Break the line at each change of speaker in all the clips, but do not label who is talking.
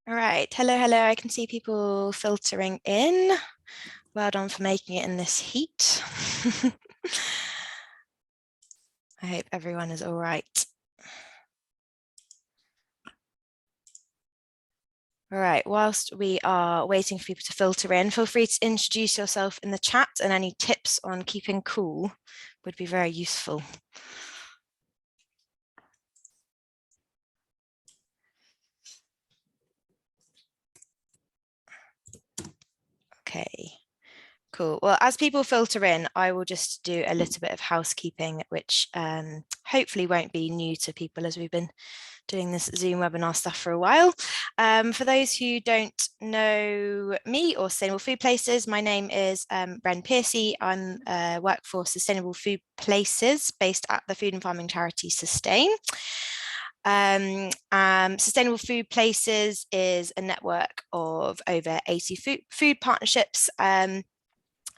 All right, hello. I can see people filtering in. Well done for making it in this heat. I hope everyone is all right. All right, whilst we are waiting for people to filter in, feel free to introduce yourself in the chat, and any tips on keeping cool would be very useful. Okay, cool. Well, as people filter in, I will just do a little bit of housekeeping, which hopefully won't be new to people, as we've been doing this Zoom webinar stuff for a while. For those who don't know me or Sustainable Food Places, my name is Bren Piercy. I work for Sustainable Food Places based at the food and farming charity Sustain. Sustainable Food Places is a network of over 80 food partnerships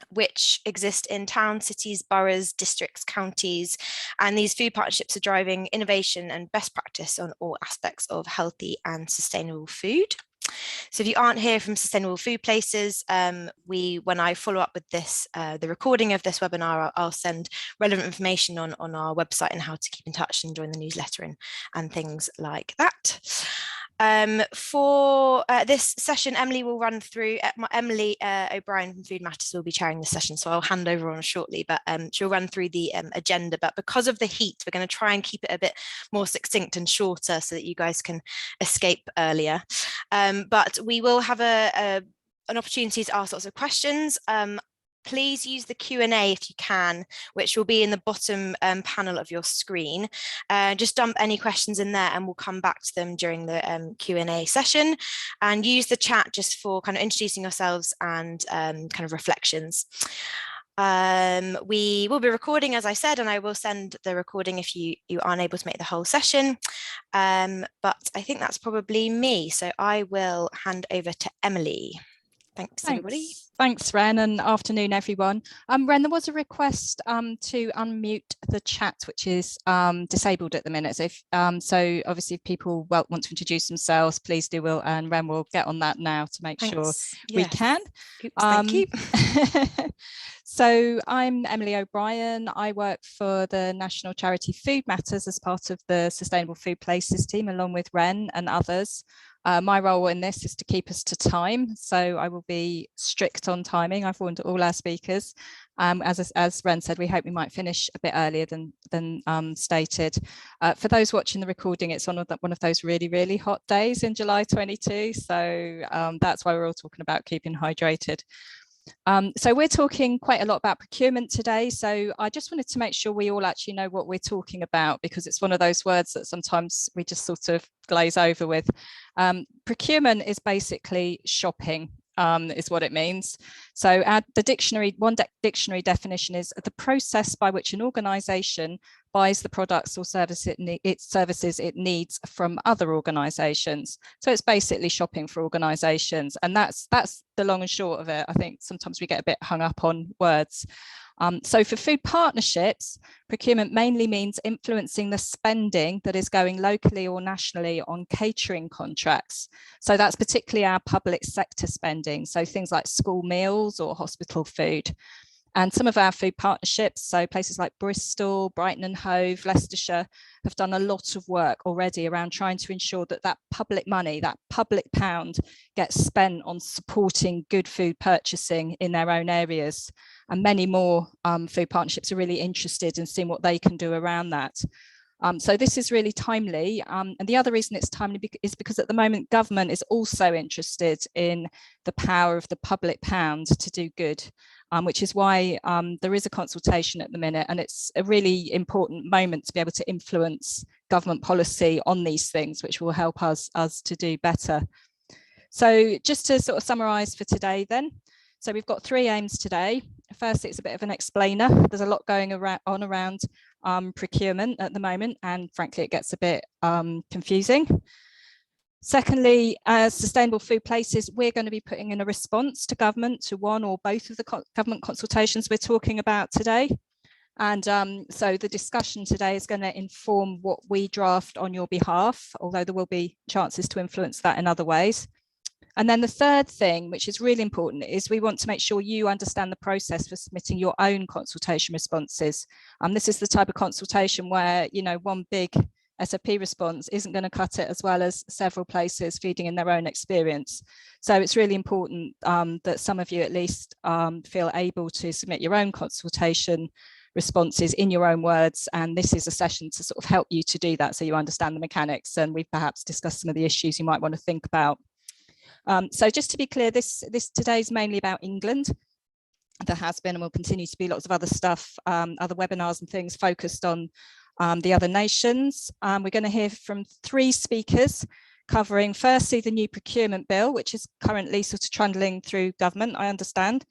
which exist in towns, cities, boroughs, districts, counties, and these food partnerships are driving innovation and best practice on all aspects of healthy and sustainable food. So if you aren't here from Sustainable Food Places, when I follow up with this, the recording of this webinar, I'll send relevant information on our website and how to keep in touch and join the newsletter and things like that. For this session, Emily will run through, Emily O'Brien from Food Matters will be chairing this session, so I'll hand over on shortly, but she'll run through the agenda. But because of the heat, we're going to try and keep it a bit more succinct and shorter so that you guys can escape earlier. But we will have an opportunity to ask lots of questions. Please use the Q&A if you can, which will be in the bottom panel of your screen. Just dump any questions in there and we'll come back to them during the Q&A session, and use the chat just for kind of introducing yourselves and kind of reflections. We will be recording, as I said, and I will send the recording if you aren't able to make the whole session. But I think that's probably me. So I will hand over to Emily. Thanks, everybody.
Thanks, Ren, and afternoon, everyone. Ren, there was a request to unmute the chat, which is disabled at the minute. So, so obviously, if people want to introduce themselves, please do. And Ren will get on that now to make sure we can.
Oops, thank you.
So I'm Emily O'Brien. I work for the national charity Food Matters as part of the Sustainable Food Places team, along with Ren and others. My role in this is to keep us to time, so I will be strict on timing. I've warned all our speakers. As Ren said, we hope we might finish a bit earlier than stated. For those watching the recording, it's one of those really hot days in July 22, so that's why we're all talking about keeping hydrated. So we're talking quite a lot about procurement today, so I just wanted to make sure we all actually know what we're talking about, because it's one of those words that sometimes we just sort of glaze over with. Procurement is basically shopping, is what it means. So the dictionary, dictionary definition is the process by which an organisation buys the products or services it needs from other organisations. So it's basically shopping for organisations, and that's the long and short of it. I think sometimes we get a bit hung up on words. So for food partnerships, procurement mainly means influencing the spending that is going locally or nationally on catering contracts. So that's particularly our public sector spending, so things like school meals or hospital food. And some of our food partnerships, so places like Bristol, Brighton and Hove, Leicestershire, have done a lot of work already around trying to ensure that that public money, that public pound, gets spent on supporting good food purchasing in their own areas. And many more food partnerships are really interested in seeing what they can do around that. So this is really timely. And the other reason it's timely is because at the moment, government is also interested in the power of the public pound to do good, which is why there is a consultation at the minute. And it's a really important moment to be able to influence government policy on these things, which will help us to do better. So just to sort of summarise for today then. So we've got three aims today. First, it's a bit of an explainer. There's a lot going on around procurement at the moment, and frankly, it gets a bit confusing. Secondly, as Sustainable Food Places, we're going to be putting in a response to government to one or both of the government consultations we're talking about today. And so the discussion today is going to inform what we draft on your behalf, although there will be chances to influence that in other ways. And then the third thing, which is really important, is we want to make sure you understand the process for submitting your own consultation responses. This is the type of consultation where, you know, one big SOP response isn't going to cut it, as well as several places feeding in their own experience. So it's really important that some of you at least feel able to submit your own consultation responses in your own words, and this is a session to sort of help you to do that, so you understand the mechanics, and we've perhaps discussed some of the issues you might want to think about. So just to be clear, this today's mainly about England. There has been and will continue to be lots of other stuff, other webinars and things focused on the other nations. We're going to hear from 3 speakers covering firstly the new Procurement Bill, which is currently sort of trundling through government, I understand.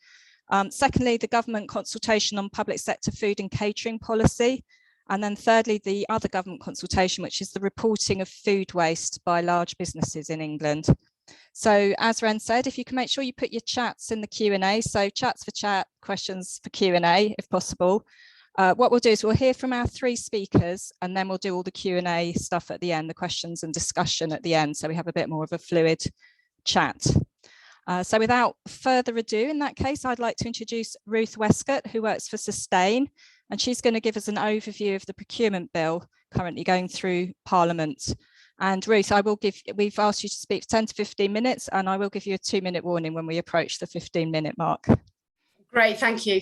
Secondly, the government consultation on public sector food and catering policy. And then thirdly, the other government consultation, which is the reporting of food waste by large businesses in England. So as Ren said, if you can make sure you put your chats in the Q&A, so chats for chat, questions for Q&A if possible. What we'll do is we'll hear from our 3 speakers, and then we'll do all the Q&A stuff at the end, the questions and discussion at the end, so we have a bit more of a fluid chat. So without further ado, in that case, I'd like to introduce Ruth Westcott, who works for Sustain, and she's going to give us an overview of the Procurement Bill currently going through Parliament. And Ruth, we've asked you to speak for 10 to 15 minutes, and I will give you a 2-minute warning when we approach the 15-minute mark.
Great, thank you.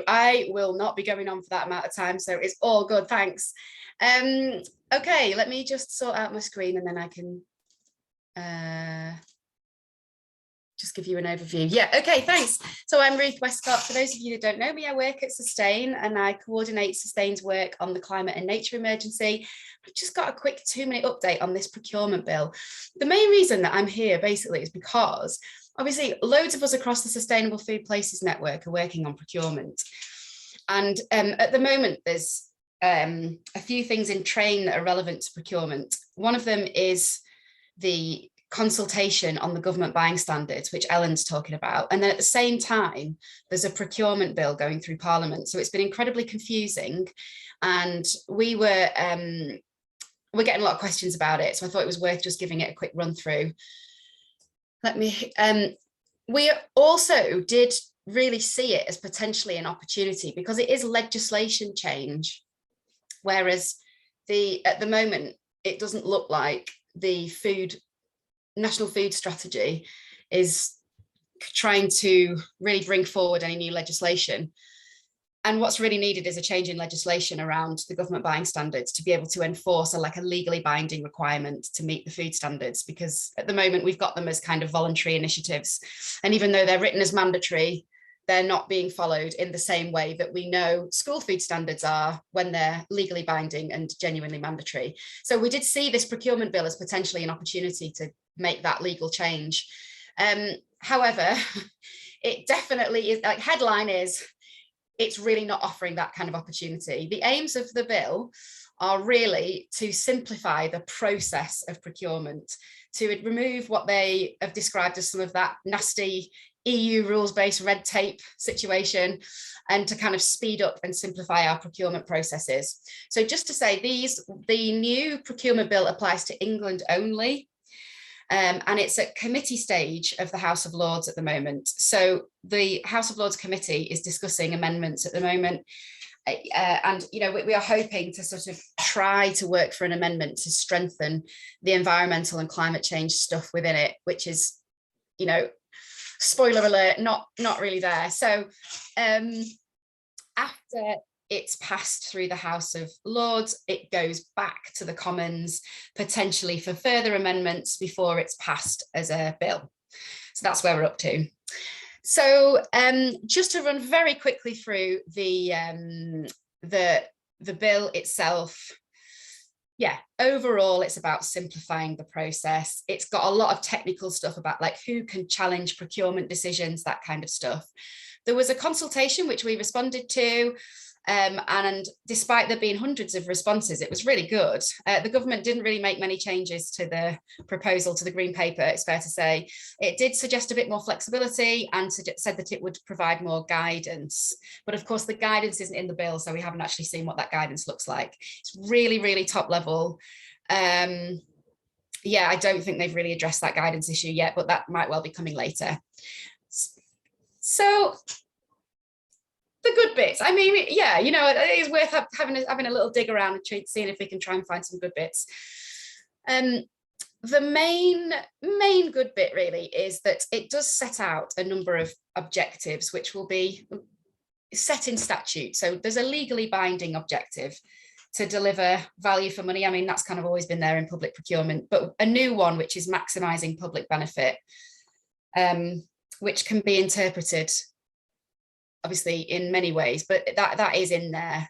I will not be going on for that amount of time, so it's all good, thanks. Okay, let me just sort out my screen and then I can just give you an overview. Yeah, okay, thanks. So I'm Ruth Westcott. For those of you that don't know me, I work at Sustain and I coordinate Sustain's work on the climate and nature emergency. I've just got a quick 2-minute update on this procurement bill. The main reason that I'm here basically is because obviously loads of us across the Sustainable Food Places Network are working on procurement. And at the moment, there's a few things in train that are relevant to procurement. One of them is the consultation on the government buying standards, which Ellen's talking about. And then at the same time, there's a procurement bill going through Parliament. So it's been incredibly confusing. And we're getting a lot of questions about it. So I thought it was worth just giving it a quick run through. We also did really see it as potentially an opportunity because it is legislation change. Whereas at the moment, it doesn't look like the National Food Strategy is trying to really bring forward any new legislation. And what's really needed is a change in legislation around the government buying standards to be able to enforce a legally binding requirement to meet the food standards, because at the moment we've got them as kind of voluntary initiatives. And even though they're written as mandatory, they're not being followed in the same way that we know school food standards are when they're legally binding and genuinely mandatory. So we did see this procurement bill as potentially an opportunity to make that legal change. However, it definitely is, like, headline is, it's really not offering that kind of opportunity. The aims of the bill are really to simplify the process of procurement, to remove what they have described as some of that nasty EU rules-based red tape situation, and to kind of speed up and simplify our procurement processes. So just to say, the new procurement bill applies to England only. And it's at committee stage of the House of Lords at the moment. So the House of Lords committee is discussing amendments at the moment. And, you know, we are hoping to sort of try to work for an amendment to strengthen the environmental and climate change stuff within it, which is, you know, spoiler alert, not really there. So after it's passed through the House of Lords, it goes back to the Commons, potentially for further amendments before it's passed as a bill. So that's where we're up to. So just to run very quickly through the bill itself. Yeah, overall, it's about simplifying the process. It's got a lot of technical stuff about like who can challenge procurement decisions, that kind of stuff. There was a consultation which we responded to. And despite there being hundreds of responses, it was really good. The government didn't really make many changes to the proposal, to the green paper, it's fair to say. It did suggest a bit more flexibility and said that it would provide more guidance. But of course, the guidance isn't in the bill, so we haven't actually seen what that guidance looks like. It's really, really top level. yeah, I don't think they've really addressed that guidance issue yet, but that might well be coming later. So the good bits, I mean, yeah, you know, it is worth having a little dig around and seeing if we can try and find some good bits. The main good bit really is that it does set out a number of objectives which will be set in statute. So there's a legally binding objective to deliver value for money. I mean, that's kind of always been there in public procurement, but a new one, which is maximising public benefit, which can be interpreted obviously in many ways, but that is in there.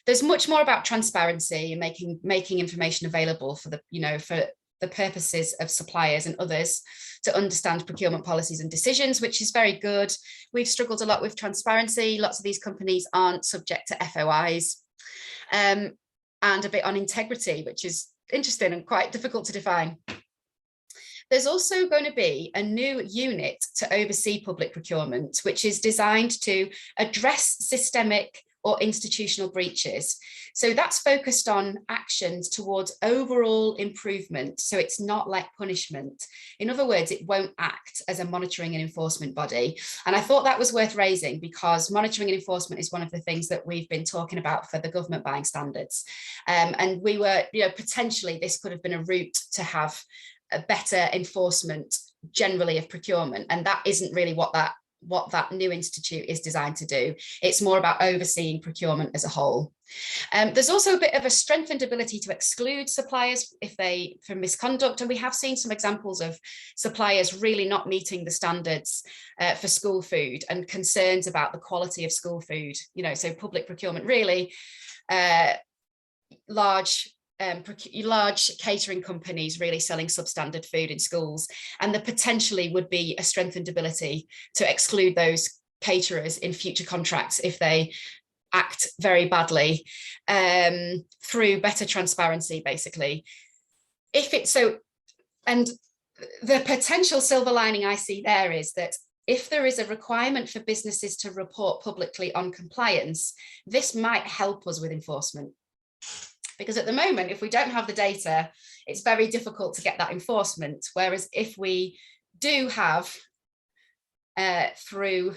There's much more about transparency and making information available for the, you know, for the purposes of suppliers and others to understand procurement policies and decisions, which is very good. We've struggled a lot with transparency. Lots of these companies aren't subject to FOIs, and a bit on integrity, which is interesting and quite difficult to define. There's also going to be a new unit to oversee public procurement, which is designed to address systemic or institutional breaches. So that's focused on actions towards overall improvement. So it's not like punishment. In other words, it won't act as a monitoring and enforcement body. And I thought that was worth raising because monitoring and enforcement is one of the things that we've been talking about for the government buying standards. And we were, you know, potentially this could have been a route to have a better enforcement generally of procurement. And that isn't really what that new institute is designed to do. It's more about overseeing procurement as a whole. There's also a bit of a strengthened ability to exclude suppliers for misconduct, and we have seen some examples of suppliers really not meeting the standards for school food and concerns about the quality of school food. You know, so public procurement really large catering companies really selling substandard food in schools, and there potentially would be a strengthened ability to exclude those caterers in future contracts if they act very badly, through better transparency, basically. If it's so, and the potential silver lining I see there is that if there is a requirement for businesses to report publicly on compliance, this might help us with enforcement. Because at the moment, if we don't have the data, it's very difficult to get that enforcement. Whereas if we do have, through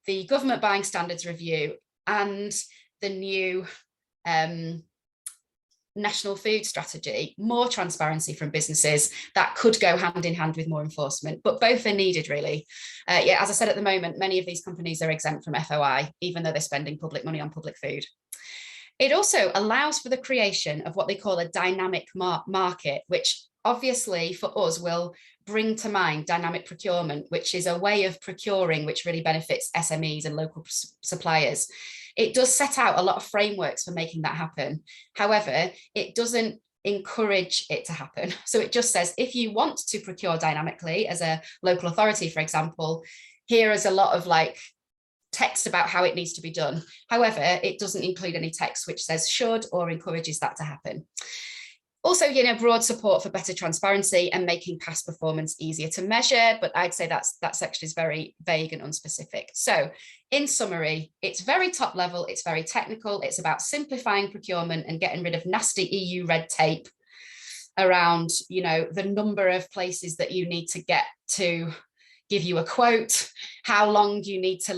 the government buying standards review and the new national food strategy, more transparency from businesses, that could go hand in hand with more enforcement, but both are needed really. Yeah, as I said, at the moment, many of these companies are exempt from FOI, even though they're spending public money on public food. It also allows for the creation of what they call a dynamic market, which obviously for us will bring to mind dynamic procurement, which is a way of procuring which really benefits SMEs and local suppliers. It does set out a lot of frameworks for making that happen. However, it doesn't encourage it to happen. So it just says, if you want to procure dynamically as a local authority, for example, here is a lot of like text about how it needs to be done. However, it doesn't include any text which says should or encourages that to happen. Also, you know, broad support for better transparency and making past performance easier to measure, but I'd say that section is very vague and unspecific. So in summary, it's very top level, it's very technical, it's about simplifying procurement and getting rid of nasty EU red tape around, you know, the number of places that you need to get to give you a quote, how long do you need to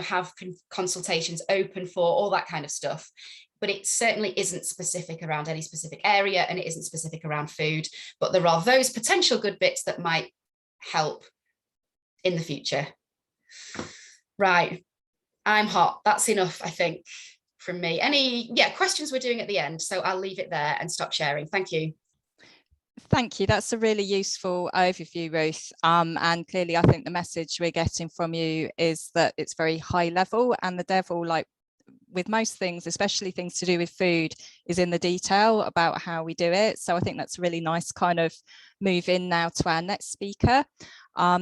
have consultations open for, all that kind of stuff. But it certainly isn't specific around any specific area, and it isn't specific around food, but there are those potential good bits that might help in the future. Right, I'm hot. That's enough, I think, from me. Any questions we're doing at the end, so I'll leave it there and stop sharing. Thank you.
Thank you. That's a really useful overview, Ruth. And clearly, I think the message we're getting from you is that it's very high level, and the devil, like with most things, especially things to do with food, is in the detail about how we do it. So I think that's a really nice kind of move in now to our next speaker.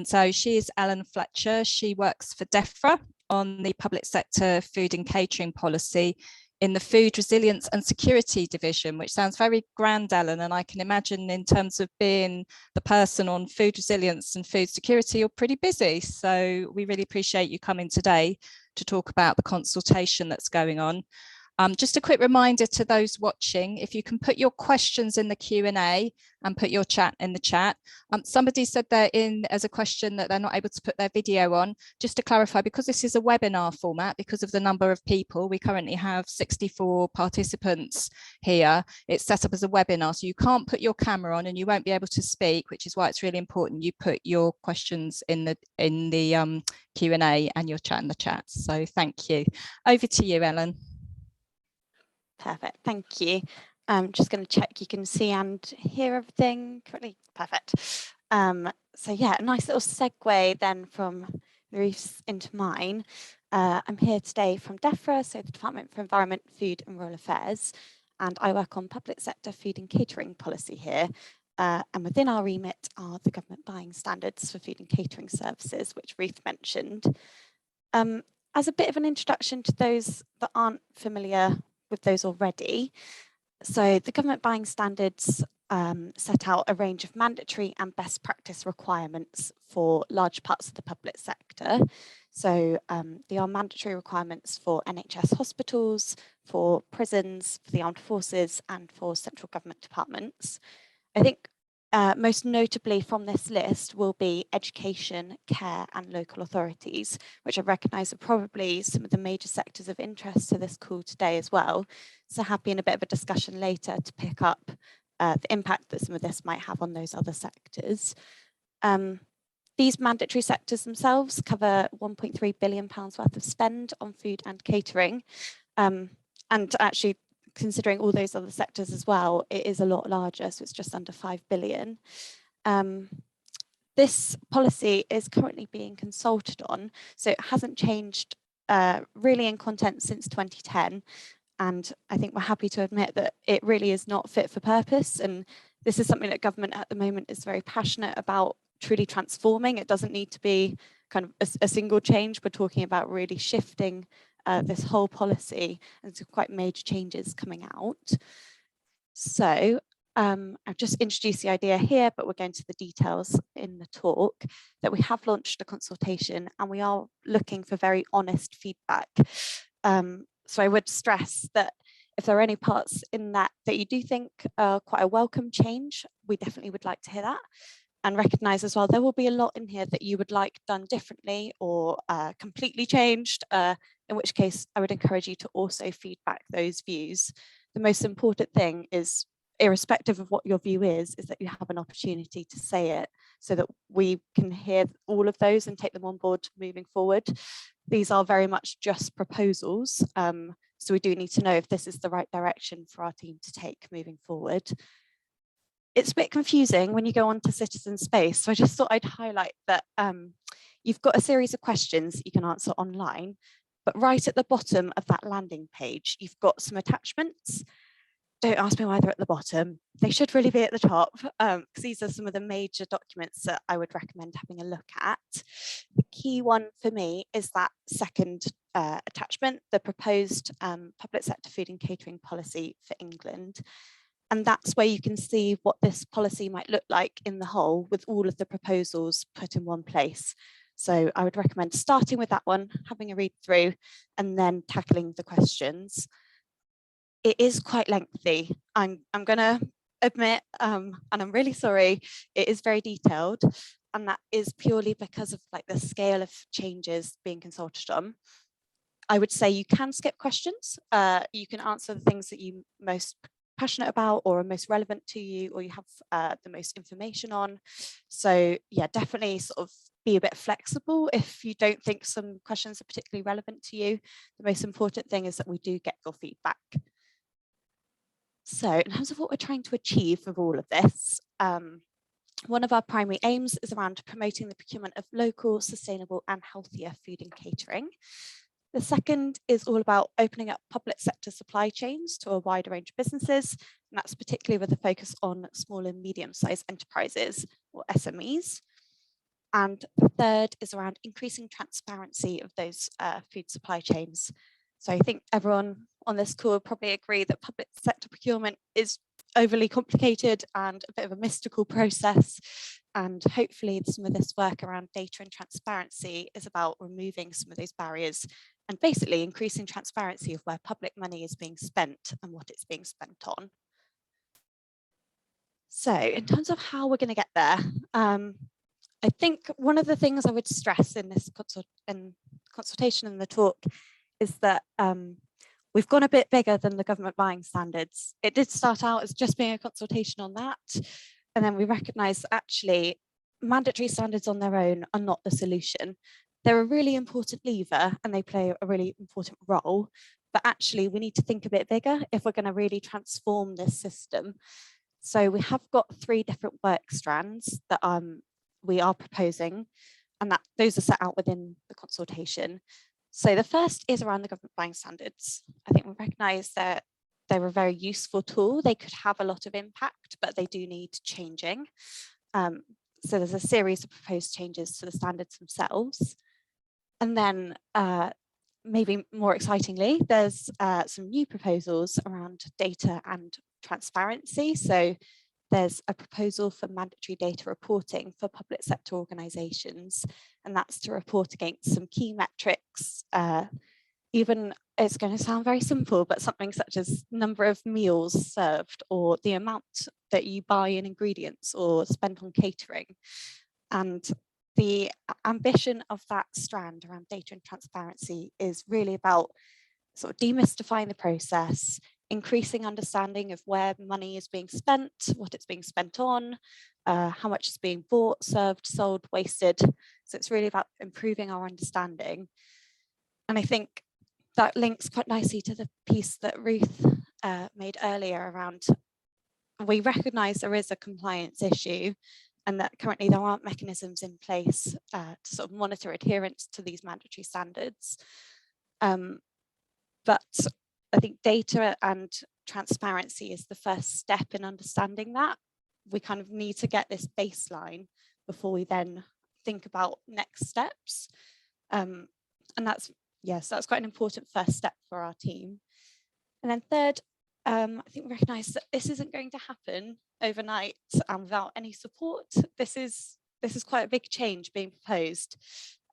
So she is Fletcher. She works for Defra on the public sector food and catering policy in the Food Resilience and Security Division, which sounds very grand, Ellen, and I can imagine in terms of being the person on food resilience and food security, you're pretty busy. So we really appreciate you coming today to talk about the consultation that's going on. Just a quick reminder to those watching, if you can put your questions in the Q&A and put your chat in the chat. Somebody said they're in as a question that they're not able to put their video on. Just to clarify, because this is a webinar format, because of the number of people, we currently have 64 participants here. It's set up as a webinar, so you can't put your camera on and you won't be able to speak, which is why it's really important you put your questions in the Q&A and your chat in the chat. So thank you. Over to you, Ellen.
Perfect, thank you. I'm just going to check you can see and hear everything correctly. Perfect. So yeah, a nice little segue then from Ruth's into mine. I'm here today from Defra, so the Department for Environment, Food and Rural Affairs, and I work on public sector food and catering policy here. And within our remit are the government buying standards for food and catering services, which Ruth mentioned. As a bit of an introduction to those that aren't familiar with those already. So the government buying standards set out a range of mandatory and best practice requirements for large parts of the public sector. So they are mandatory requirements for NHS hospitals, for prisons, for the armed forces and for central government departments. I think most notably from this list will be education, care and local authorities, which I recognise are probably some of the major sectors of interest to this call today as well. So happy in a bit of a discussion later to pick up the impact that some of this might have on those other sectors. These mandatory sectors themselves cover £1.3 billion worth of spend on food and catering. And actually, considering all those other sectors as well, it is a lot larger, so it's just under 5 billion. This policy is currently being consulted on, so it hasn't changed really in content since 2010. And I think we're happy to admit that it really is not fit for purpose. And this is something that government at the moment is very passionate about truly transforming. It doesn't need to be kind of a single change. We're talking about really shifting this whole policy, and some quite major changes coming out. So I've just introduced the idea here, but we're going to the details in the talk, that we have launched a consultation and we are looking for very honest feedback. So I would stress that if there are any parts in that you do think are quite a welcome change, we definitely would like to hear that. And recognise as well, there will be a lot in here that you would like done differently or completely changed, in which case I would encourage you to also feedback those views. The most important thing is, irrespective of what your view is that you have an opportunity to say it so that we can hear all of those and take them on board moving forward. These are very much just proposals, so we do need to know if this is the right direction for our team to take moving forward. It's a bit confusing when you go on to citizen space, so I just thought I'd highlight that you've got a series of questions that you can answer online, but right at the bottom of that landing page, you've got some attachments. Don't ask me why they're at the bottom. They should really be at the top, because these are some of the major documents that I would recommend having a look at. The key one for me is that second attachment, the proposed public sector food and catering policy for England. And that's where you can see what this policy might look like in the whole, with all of the proposals put in one place. So I would recommend starting with that one, having a read through, and then tackling the questions. It is quite lengthy. I'm going to admit, and I'm really sorry, it is very detailed, and that is purely because of like the scale of changes being consulted on. I would say you can skip questions. You can answer the things that you most passionate about or are most relevant to you, or you have the most information on. So yeah, definitely sort of be a bit flexible if you don't think some questions are particularly relevant to you. The most important thing is that we do get your feedback. So in terms of what we're trying to achieve with all of this, one of our primary aims is around promoting the procurement of local, sustainable and healthier food and catering. The second is all about opening up public sector supply chains to a wider range of businesses, and that's particularly with a focus on small and medium-sized enterprises, or SMEs. And the third is around increasing transparency of those food supply chains. So I think everyone on this call would probably agree that public sector procurement is overly complicated and a bit of a mystical process. And hopefully some of this work around data and transparency is about removing some of those barriers and basically increasing transparency of where public money is being spent and what it's being spent on. So in terms of how we're going to get there, I think one of the things I would stress in this consultation and the talk is that we've gone a bit bigger than the government buying standards. It did start out as just being a consultation on that, and then we recognise actually mandatory standards on their own are not the solution. They're a really important lever and they play a really important role, but actually we need to think a bit bigger if we're going to really transform this system. So we have got 3 different work strands that we are proposing, and those are set out within the consultation. So the first is around the government buying standards. I think we recognise that they're a very useful tool. They could have a lot of impact, but they do need changing. So there's a series of proposed changes to the standards themselves. And then maybe more excitingly, there's some new proposals around data and transparency. So there's a proposal for mandatory data reporting for public sector organisations, and that's to report against some key metrics. Even it's going to sound very simple, but something such as number of meals served or the amount that you buy in ingredients or spent on catering. And the ambition of that strand around data and transparency is really about sort of demystifying the process, increasing understanding of where money is being spent, what it's being spent on, how much is being bought, served, sold, wasted. So it's really about improving our understanding. And I think that links quite nicely to the piece that Ruth made earlier around, we recognise there is a compliance issue and that currently there aren't mechanisms in place to sort of monitor adherence to these mandatory standards. But I think data and transparency is the first step in understanding that. We kind of need to get this baseline before we then think about next steps. And that's, yes, that's quite an important first step for our team. And then third, I think we recognise that this isn't going to happen overnight and without any support. This is quite a big change being proposed.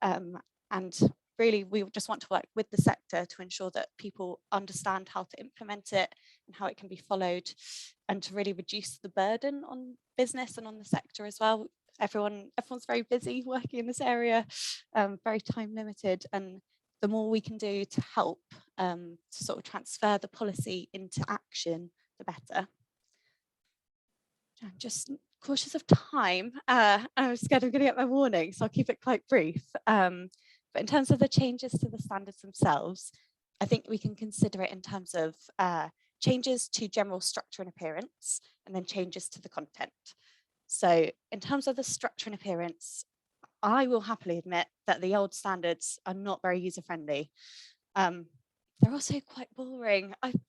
And really, we just want to work with the sector to ensure that people understand how to implement it and how it can be followed, and to really reduce the burden on business and on the sector as well. Everyone's very busy working in this area, very time limited, and the more we can do to help to sort of transfer the policy into action, the better. I'm just cautious of time. I'm scared I'm going to get my warning, so I'll keep it quite brief. But in terms of the changes to the standards themselves, I think we can consider it in terms of changes to general structure and appearance, and then changes to the content. So in terms of the structure and appearance, I will happily admit that the old standards are not very user-friendly. They're also quite boring. I'm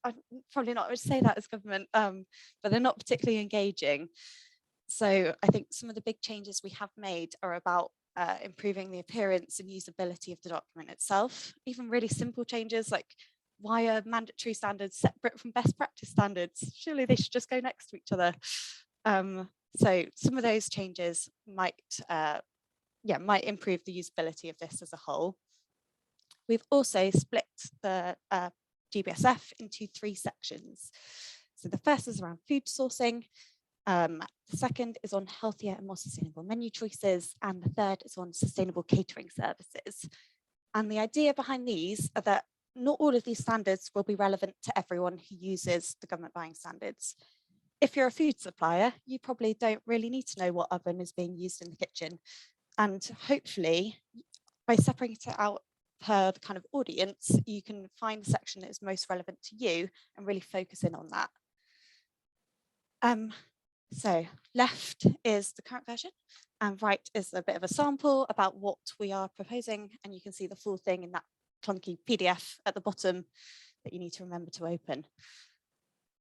probably not going to say that as government, but they're not particularly engaging. So I think some of the big changes we have made are about improving the appearance and usability of the document itself. Even really simple changes like, why are mandatory standards separate from best practice standards? Surely they should just go next to each other. So some of those changes might improve the usability of this as a whole. We've also split the GBSF into 3 sections. So the first is around food sourcing, the second is on healthier and more sustainable menu choices, and the third is on sustainable catering services. And the idea behind these are that not all of these standards will be relevant to everyone who uses the government buying standards. If you're a food supplier, you probably don't really need to know what oven is being used in the kitchen. And hopefully, by separating it out per the kind of audience, you can find the section that is most relevant to you and really focus in on that. So left is the current version and right is a bit of a sample about what we are proposing, and you can see the full thing in that clunky PDF at the bottom that you need to remember to open.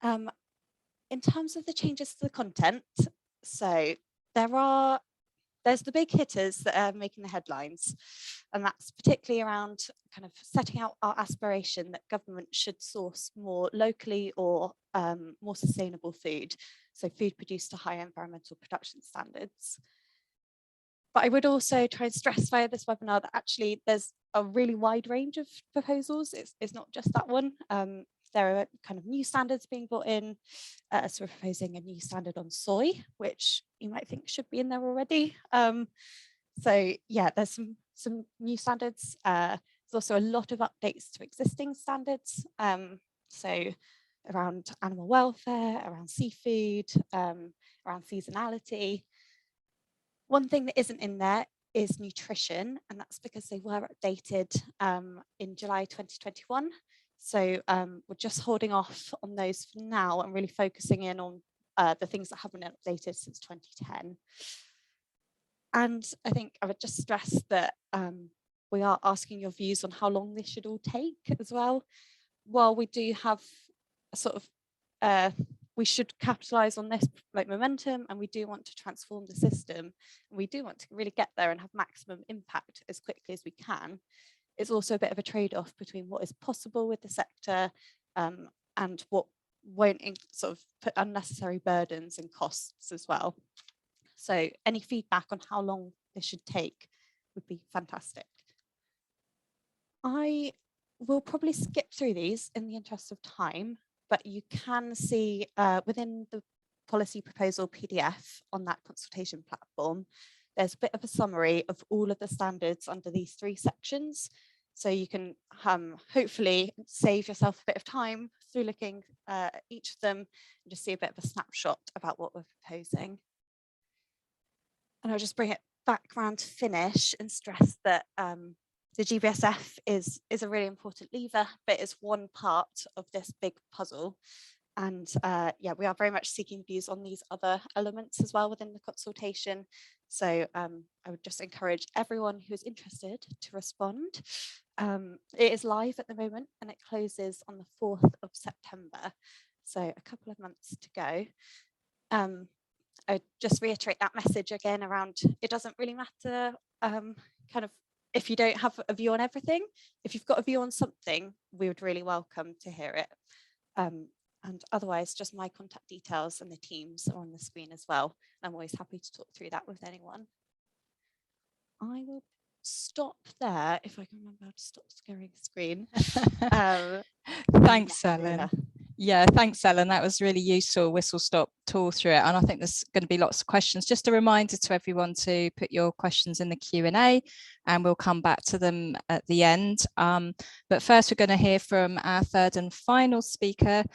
In terms of the changes to the content, so there's the big hitters that are making the headlines, and that's particularly around kind of setting out our aspiration that government should source more locally or more sustainable food, so food produced to higher environmental production standards. But I would also try and stress via this webinar that actually there's a really wide range of proposals. It's not just that one. There are kind of new standards being brought in. So we're proposing a new standard on soy, which you might think should be in there already. So yeah, there's some new standards. There's also a lot of updates to existing standards. So around animal welfare, around seafood, around seasonality. One thing that isn't in there is nutrition, and that's because they were updated in July 2021. So we're just holding off on those for now and really focusing in on the things that haven't been updated since 2010. And I think I would just stress that we are asking your views on how long this should all take as well. While we do have a sort of we should capitalize on this like momentum, and we do want to transform the system, and we do want to really get there and have maximum impact as quickly as we can. It's also a bit of a trade-off between what is possible with the sector and what won't sort of put unnecessary burdens and costs as well. So any feedback on how long this should take would be fantastic. I will probably skip through these in the interest of time, but you can see within the policy proposal PDF on that consultation platform, there's a bit of a summary of all of the standards under these 3 sections. So you can hopefully save yourself a bit of time through looking at each of them and just see a bit of a snapshot about what we're proposing. And I'll just bring it back round to finish and stress that the GBSF is a really important lever, but it's one part of this big puzzle. And yeah, we are very much seeking views on these other elements as well within the consultation. So I would just encourage everyone who is interested to respond. It is live at the moment and it closes on the 4th of September. So a couple of months to go. I would just reiterate that message again around it doesn't really matter kind of if you don't have a view on everything. If you've got a view on something, we would really welcome to hear it. And otherwise, just my contact details and the teams are on the screen as well. I'm always happy to talk through that with anyone. I will stop there if I can remember how to stop sharing the screen.
Thanks, Ellen. Yeah, thanks, Ellen. That was really useful whistle stop tour through it. And I think there's going to be lots of questions. Just a reminder to everyone to put your questions in the Q&A and we'll come back to them at the end. But first, we're going to hear from our third and final speaker,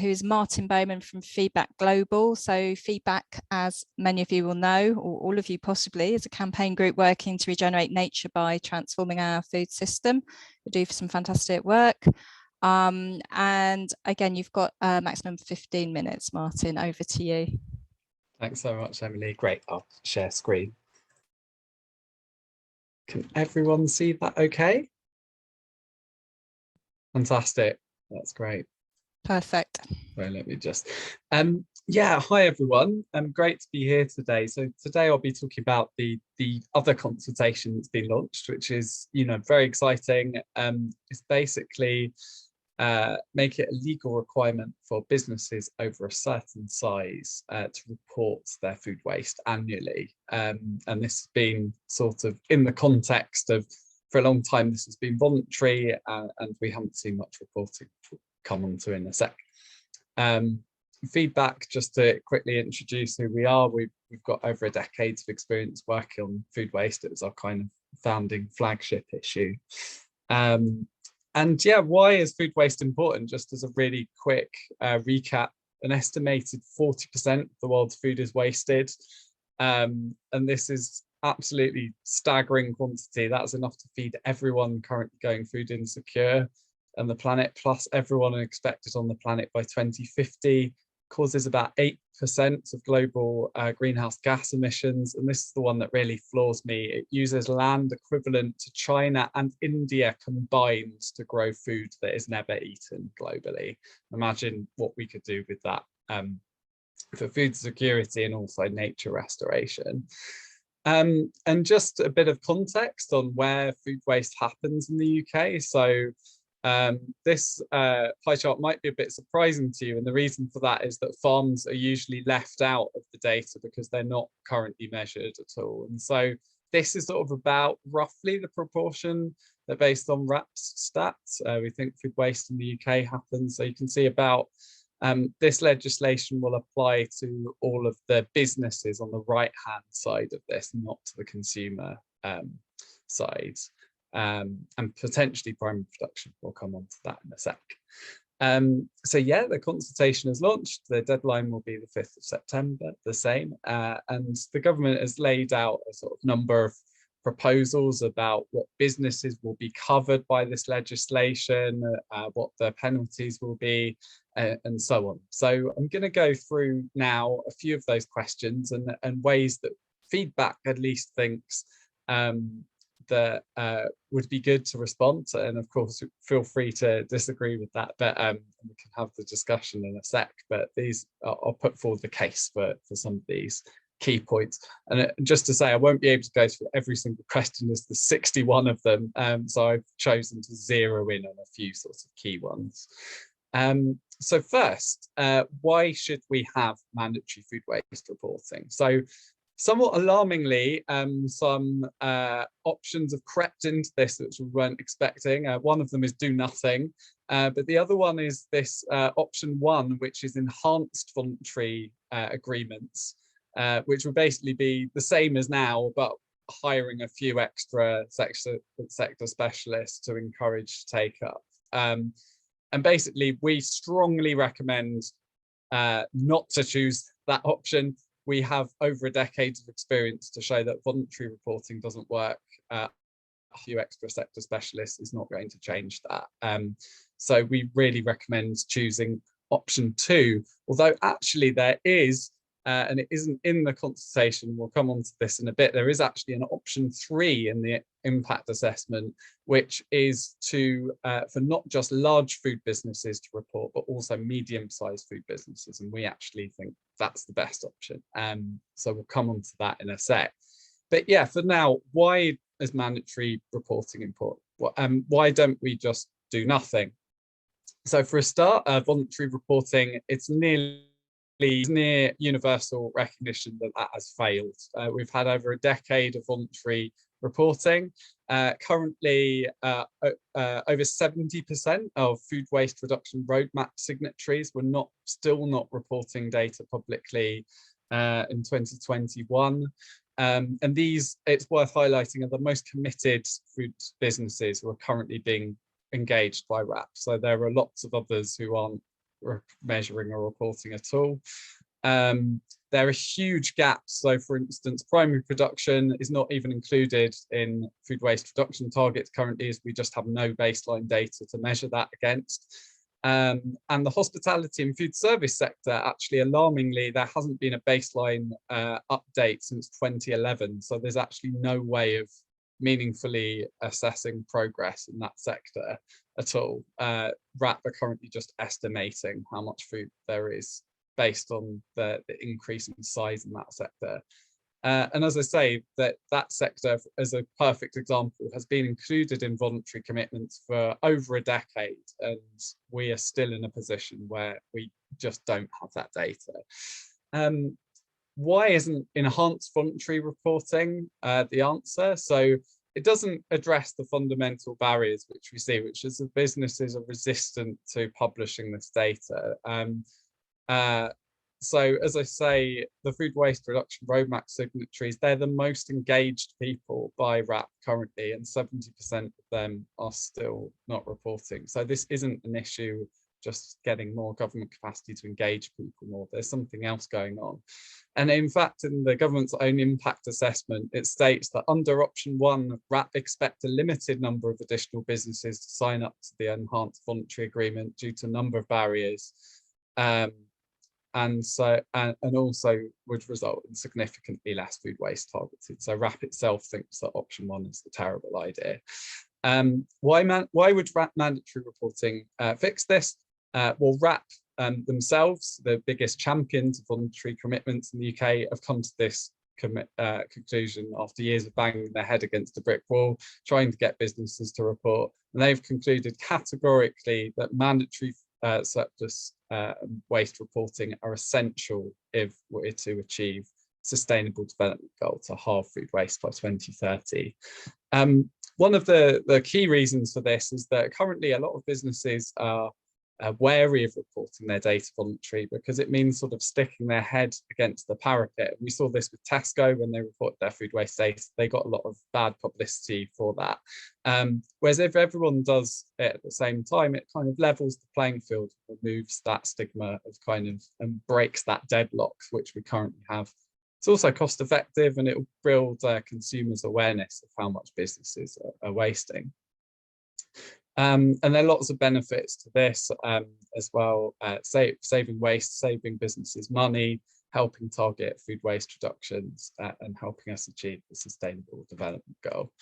who's Martin Bowman from Feedback Global. So Feedback, as many of you will know, or all of you possibly, is a campaign group working to regenerate nature by transforming our food system. We do some fantastic work. And again, you've got a maximum 15 minutes, Martin, over to you.
Thanks so much, Emily. Great, I'll share screen. Can everyone see that okay? Fantastic, that's great.
Perfect.
So let me just, yeah, hi everyone. Great to be here today. So today I'll be talking about the other consultation that's been launched, which is, you know, very exciting. It's basically make it a legal requirement for businesses over a certain size to report their food waste annually. And this has been sort of in the context of, for a long time, this has been voluntary and we haven't seen much reporting to come on to in a sec. Feedback, just to quickly introduce who we are, we've got over a decade of experience working on food waste. It was our kind of founding flagship issue. And yeah, why is food waste important? Just as a really quick recap, an estimated 40% of the world's food is wasted. And this is absolutely staggering quantity. That's enough to feed everyone currently going food insecure on the planet, plus everyone expected on the planet by 2050. Causes about 8% of global greenhouse gas emissions. And this is the one that really floors me. It uses land equivalent to China and India combined to grow food that is never eaten globally. Imagine what we could do with that for food security and also nature restoration. And just a bit of context on where food waste happens in the UK. So This pie chart might be a bit surprising to you, and the reason for that is that farms are usually left out of the data because they're not currently measured at all. And so this is sort of about roughly the proportion that based on RAP's stats. We think food waste in the UK happens. So you can see about this legislation will apply to all of the businesses on the right-hand side of this, not to the consumer side. And potentially primary production. We'll come on to that in a sec. So yeah, the consultation is launched. The deadline will be the 5th of September, the same. And the government has laid out a sort of number of proposals about what businesses will be covered by this legislation, what the penalties will be, and so on. So I'm going to go through now a few of those questions and ways that feedback at least thinks that would be good to respond to. And of course, feel free to disagree with that, but we can have the discussion in a sec. But these, I'll put forward the case for some of these key points. And just to say, I won't be able to go through every single question. There's 61 of them. So I've chosen to zero in on a few sorts of key ones. So first, why should we have mandatory food waste reporting? So somewhat alarmingly, some options have crept into this which we weren't expecting. One of them is do nothing, but the other one is this option 1, which is enhanced voluntary agreements, which would basically be the same as now, but hiring a few extra sector specialists to encourage take up. And basically, we strongly recommend not to choose that option. We have over a decade of experience to show that voluntary reporting doesn't work. A few extra sector specialists is not going to change that. So we really recommend choosing option 2, although actually there is, and it isn't in the consultation, we'll come on to this in a bit, there is actually an option 3 in the impact assessment, which is to for not just large food businesses to report, but also medium-sized food businesses. And we actually think that's the best option. So we'll come on to that in a sec. But yeah, for now, why is mandatory reporting important? Why don't we just do nothing? So for a start, voluntary reporting, it's near universal recognition that that has failed. We've had over a decade of voluntary reporting. Currently, over 70% of food waste reduction roadmap signatories were still not reporting data publicly in 2021. And these, it's worth highlighting, are the most committed food businesses who are currently being engaged by RAP. So there are lots of others who aren't measuring or reporting at all. There are huge gaps. So for instance, primary production is not even included in food waste reduction targets currently, as we just have no baseline data to measure that against. And the hospitality and food service sector, actually alarmingly, there hasn't been a baseline update since 2011. So there's actually no way of meaningfully assessing progress in that sector at all. RAP are currently just estimating how much food there is based on the increase in size in that sector. And as I say, that sector, as a perfect example, has been included in voluntary commitments for over a decade, and we are still in a position where we just don't have that data. Why isn't enhanced voluntary reporting the answer? So it doesn't address the fundamental barriers which we see, which is that businesses are resistant to publishing this data. So as I say, the food waste reduction roadmap signatories, they're the most engaged people by RAP currently, and 70% of them are still not reporting. So this isn't an issue just getting more government capacity to engage people more. There's something else going on. And in fact, in the government's own impact assessment, it states that under option 1, RAP expect a limited number of additional businesses to sign up to the enhanced voluntary agreement due to a number of barriers. And also would result in significantly less food waste targeted. So RAP itself thinks that option 1 is a terrible idea. Why would RAP mandatory reporting fix this? Well, RAP themselves, the biggest champions of voluntary commitments in the UK, have come to this conclusion after years of banging their head against a brick wall, trying to get businesses to report. And they've concluded categorically that mandatory surplus waste reporting are essential if we're to achieve sustainable development goal to halve food waste by 2030. One of the key reasons for this is that currently a lot of businesses are wary of reporting their data voluntary because it means sort of sticking their head against the parapet. We saw this with Tesco when they reported their food waste data. They got a lot of bad publicity for that. Whereas if everyone does it at the same time, it kind of levels the playing field, removes that stigma of and breaks that deadlock which we currently have. It's also cost effective, and it will build consumers' awareness of how much businesses are wasting. And there are lots of benefits to this as well, saving waste, saving businesses money, helping target food waste reductions, and helping us achieve the Sustainable Development Goal.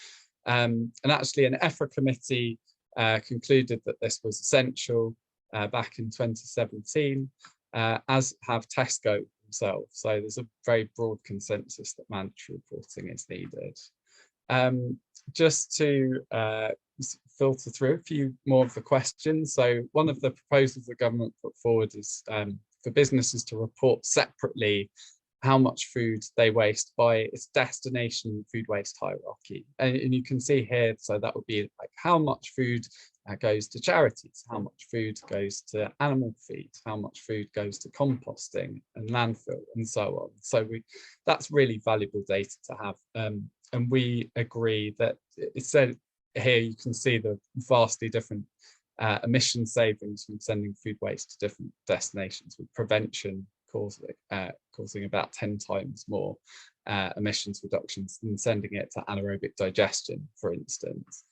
And actually an Defra committee concluded that this was essential back in 2017, as have Tesco themselves. So there's a very broad consensus that mandatory reporting is needed. Just to filter through a few more of the questions. So one of the proposals the government put forward is for businesses to report separately how much food they waste by its destination food waste hierarchy. And you can see here, so that would be like how much food goes to charities, how much food goes to animal feed, how much food goes to composting and landfill, and so on. So that's really valuable data to have. And we agree that it's said here, you can see the vastly different emission savings from sending food waste to different destinations, with prevention causing about 10 times more emissions reductions than sending it to anaerobic digestion, for instance.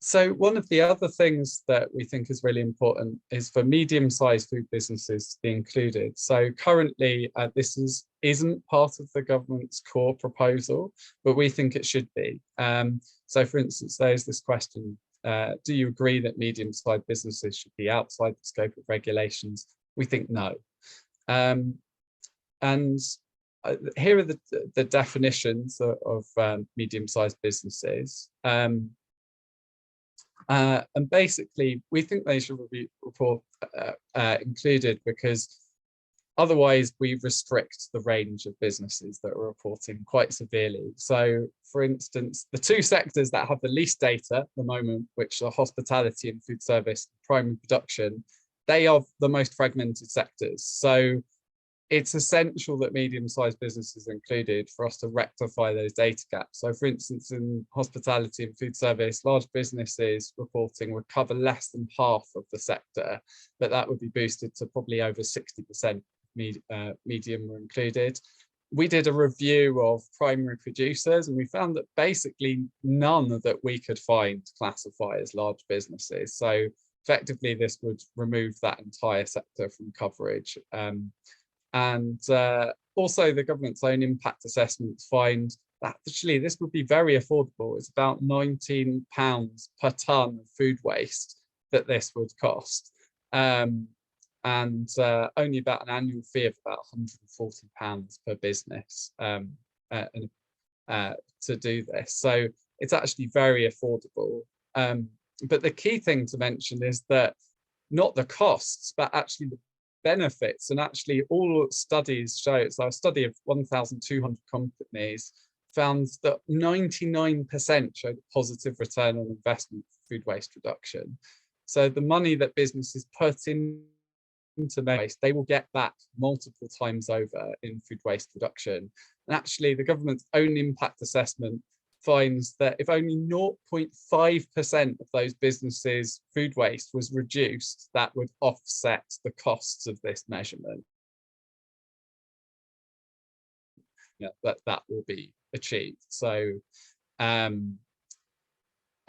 So one of the other things that we think is really important is for medium-sized food businesses to be included. So currently this isn't part of the government's core proposal, but we think it should be. So for instance, there's this question, do you agree that medium-sized businesses should be outside the scope of regulations? We think no. And here are the definitions of medium-sized businesses. And basically, we think they should be included because otherwise we restrict the range of businesses that are reporting quite severely. So, for instance, the two sectors that have the least data at the moment, which are hospitality and food service, primary production, they are the most fragmented sectors. So it's essential that medium-sized businesses are included for us to rectify those data gaps. So for instance, in hospitality and food service, large businesses reporting would cover less than half of the sector, but that would be boosted to probably over 60% medium were included. We did a review of primary producers, and we found that basically none that we could find classify as large businesses. So effectively, this would remove that entire sector from coverage. And also the government's own impact assessments find that actually this would be very affordable. It's about £19 per tonne of food waste that this would cost. And only about an annual fee of about £140 per business to do this. So it's actually very affordable. But the key thing to mention is that not the costs, but actually the benefits. And actually all studies show, so a study of 1,200 companies found that 99% showed a positive return on investment for food waste reduction. So the money that businesses put into waste, they will get back multiple times over in food waste reduction. And actually the government's own impact assessment finds that if only 0.5% of those businesses' food waste was reduced, that would offset the costs of this measurement. Yeah, that will be achieved. So some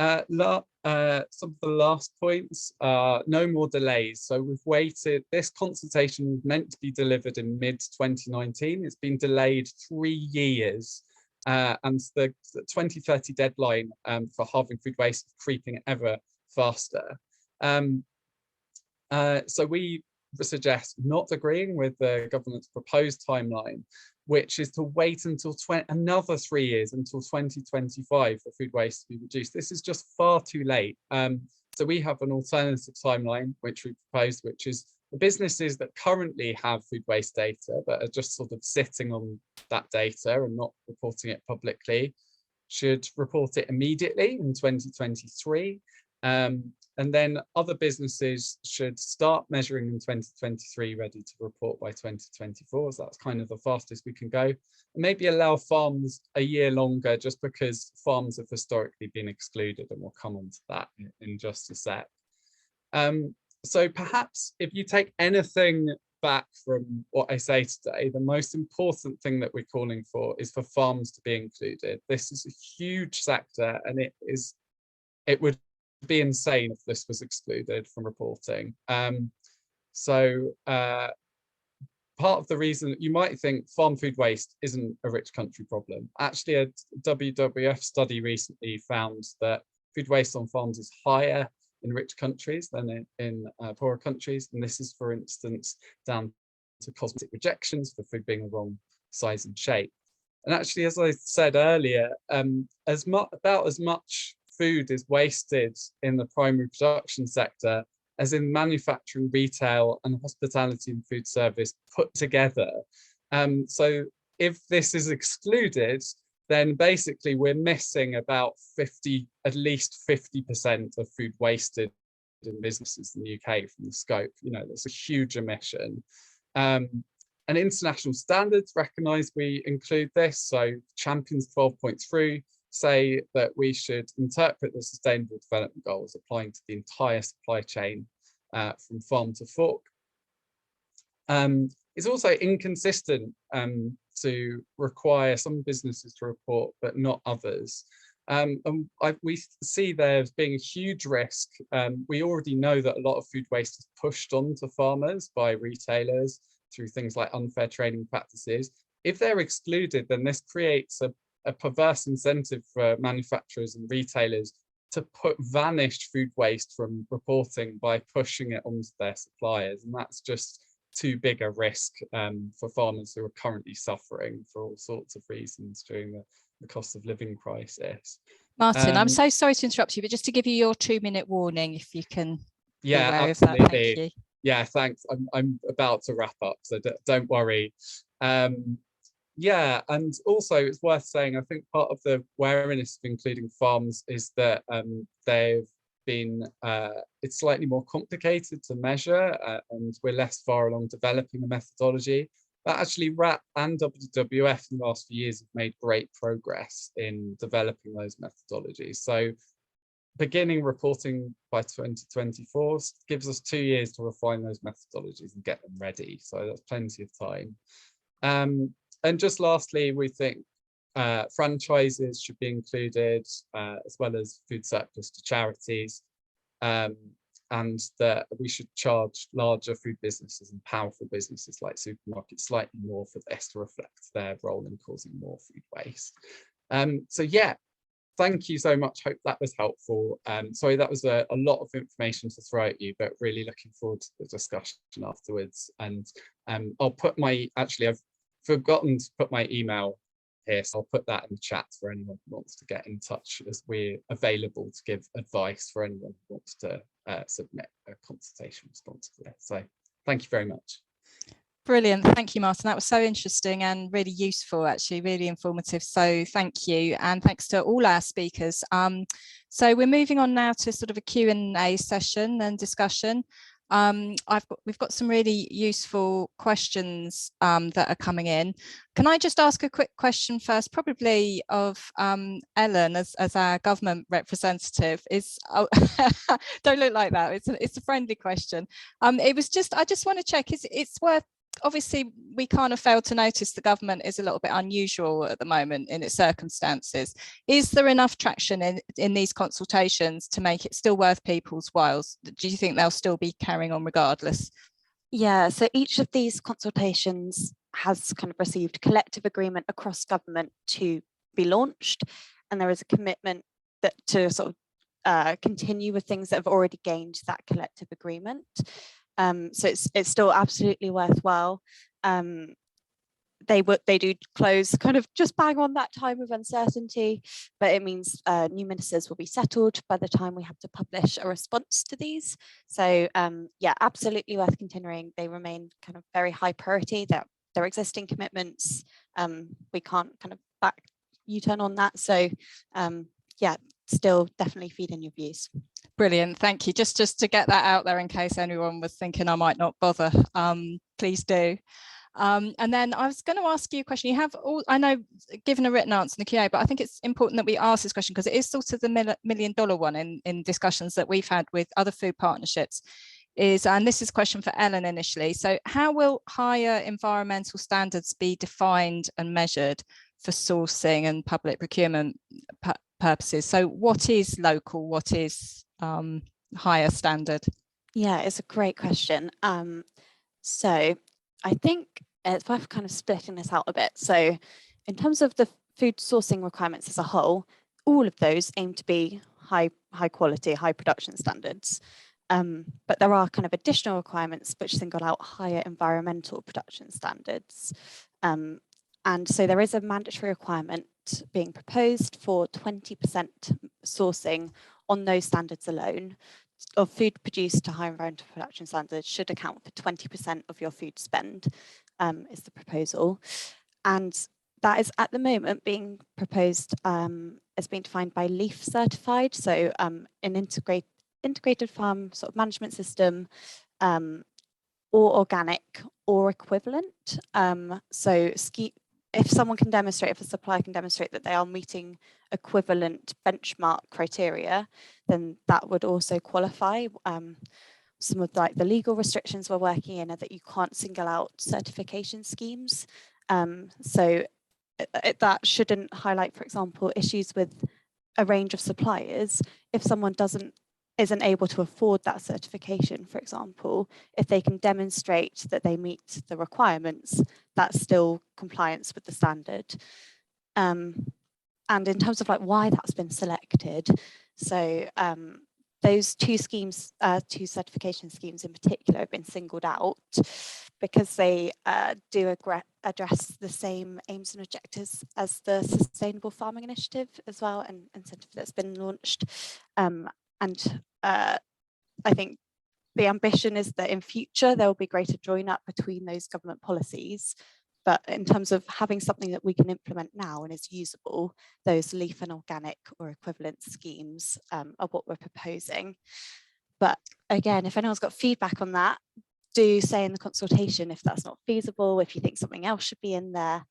of the last points are no more delays. So we've waited, this consultation was meant to be delivered in mid-2019. It's been delayed 3 years. And the 2030 deadline for halving food waste is creeping ever faster. So we suggest not agreeing with the government's proposed timeline. which is to wait until another 3 years until 2025 for food waste to be reduced. This is just far too late. So we have an alternative timeline which we proposed, which is the businesses that currently have food waste data but are just sort of sitting on that data and not reporting it publicly should report it immediately in 2023. And then other businesses should start measuring in 2023, ready to report by 2024. So that's kind of the fastest we can go. And maybe allow farms a year longer, just because farms have historically been excluded, and we'll come on to that in just a sec. So perhaps if you take anything back from what I say today, the most important thing that we're calling for is for farms to be included. This is a huge sector, and it would be insane if this was excluded from reporting. Part of the reason that you might think farm food waste isn't a rich country problem, actually a WWF study recently found that food waste on farms is higher in rich countries than in poorer countries. And this is, for instance, down to cosmetic rejections for food being the wrong size and shape. And actually, as I said earlier, about as much food is wasted in the primary production sector as in manufacturing, retail, and hospitality and food service put together. So if this is excluded, then basically we're missing about at least 50% of food wasted in businesses in the UK from the scope. You know, that's a huge omission. And international standards recognise we include this. So Champions 12.3 say that we should interpret the Sustainable Development Goals applying to the entire supply chain from farm to fork. It's also inconsistent to require some businesses to report but not others. We see there as being a huge risk. We already know that a lot of food waste is pushed onto farmers by retailers through things like unfair trading practices. If they're excluded, then this creates a perverse incentive for manufacturers and retailers to put vanished food waste from reporting by pushing it onto their suppliers. And that's just too big a risk for farmers who are currently suffering for all sorts of reasons during the cost of living crisis.
Martin, I'm so sorry to interrupt you, but just to give you your 2-minute warning, if you can be aware of that. Thank you.
Yeah, thanks. I'm about to wrap up, so don't worry. Yeah, and also it's worth saying, I think part of the wariness of including farms is that they've been, it's slightly more complicated to measure, and we're less far along developing a methodology. But actually RAP and WWF in the last few years have made great progress in developing those methodologies. So beginning reporting by 2024 gives us 2 years to refine those methodologies and get them ready. So that's plenty of time. And just lastly, we think franchises should be included, as well as food surplus to charities, and that we should charge larger food businesses and powerful businesses like supermarkets slightly more for this to reflect their role in causing more food waste. So yeah, thank you so much. Hope that was helpful. Sorry, that was a lot of information to throw at you, but really looking forward to the discussion afterwards. And I'll put I've forgotten to put my email here, so I'll put that in the chat for anyone who wants to get in touch, as we're available to give advice for anyone who wants to submit a consultation response to this. So thank you very much.
Brilliant. Thank you, Martin. That was so interesting and really useful, actually, really informative. So thank you. And thanks to all our speakers. So we're moving on now to sort of a Q&A session and discussion. We've got some really useful questions that are coming in. Can I just ask a quick question first, probably of Ellen as our government representative? Don't look like that. It's a friendly question. I just want to check. It's worth. Obviously, we kind of fail to notice the government is a little bit unusual at the moment in its circumstances. Is there enough traction in these consultations to make it still worth people's whiles? Do you think they'll still be carrying on regardless?
Yeah, so each of these consultations has kind of received collective agreement across government to be launched, and there is a commitment to sort of continue with things that have already gained that collective agreement. So it's still absolutely worthwhile. they do close kind of just bang on that time of uncertainty, but it means new ministers will be settled by the time we have to publish a response to these. So yeah, absolutely worth continuing. They remain kind of very high priority. They're existing commitments. We can't kind of back U-turn on that. So yeah, still definitely feed in your views.
Brilliant, thank you. Just to get that out there in case anyone was thinking I might not bother, please do. And then I was going to ask you a question. You have all, I know, given a written answer in the Q&A, but I think it's important that we ask this question because it is sort of the $1 million one in discussions that we've had with other food partnerships. And this is a question for Ellen initially. So how will higher environmental standards be defined and measured for sourcing and public procurement purposes? So what is local? What is higher standard? Yeah,
it's a great question. So I think it's worth kind of splitting this out a bit. So in terms of the food sourcing requirements as a whole, all of those aim to be high quality, high production standards. But there are kind of additional requirements which single out higher environmental production standards. And so there is a mandatory requirement being proposed for 20% sourcing on those standards alone of food produced to high environmental production standards should account for 20% of your food spend, is the proposal. And that is at the moment being proposed as being defined by LEAF certified, so an integrated farm sort of management system, or organic or equivalent. So if someone can demonstrate, if a supplier can demonstrate that they are meeting equivalent benchmark criteria, then that would also qualify. Some of the legal restrictions we're working in are that you can't single out certification schemes. So that shouldn't highlight, for example, issues with a range of suppliers. If someone isn't able to afford that certification, for example, if they can demonstrate that they meet the requirements, that's still compliance with the standard. And in terms of why that's been selected, so those two schemes, two certification schemes in particular, have been singled out because they do address the same aims and objectives as the Sustainable Farming Initiative as well, and incentive that's been launched. I think the ambition is that in future there will be greater join up between those government policies. But in terms of having something that we can implement now and is usable, those LEAF and organic or equivalent schemes are what we're proposing. But again, if anyone's got feedback on that, do say in the consultation if that's not feasible, if you think something else should be in there.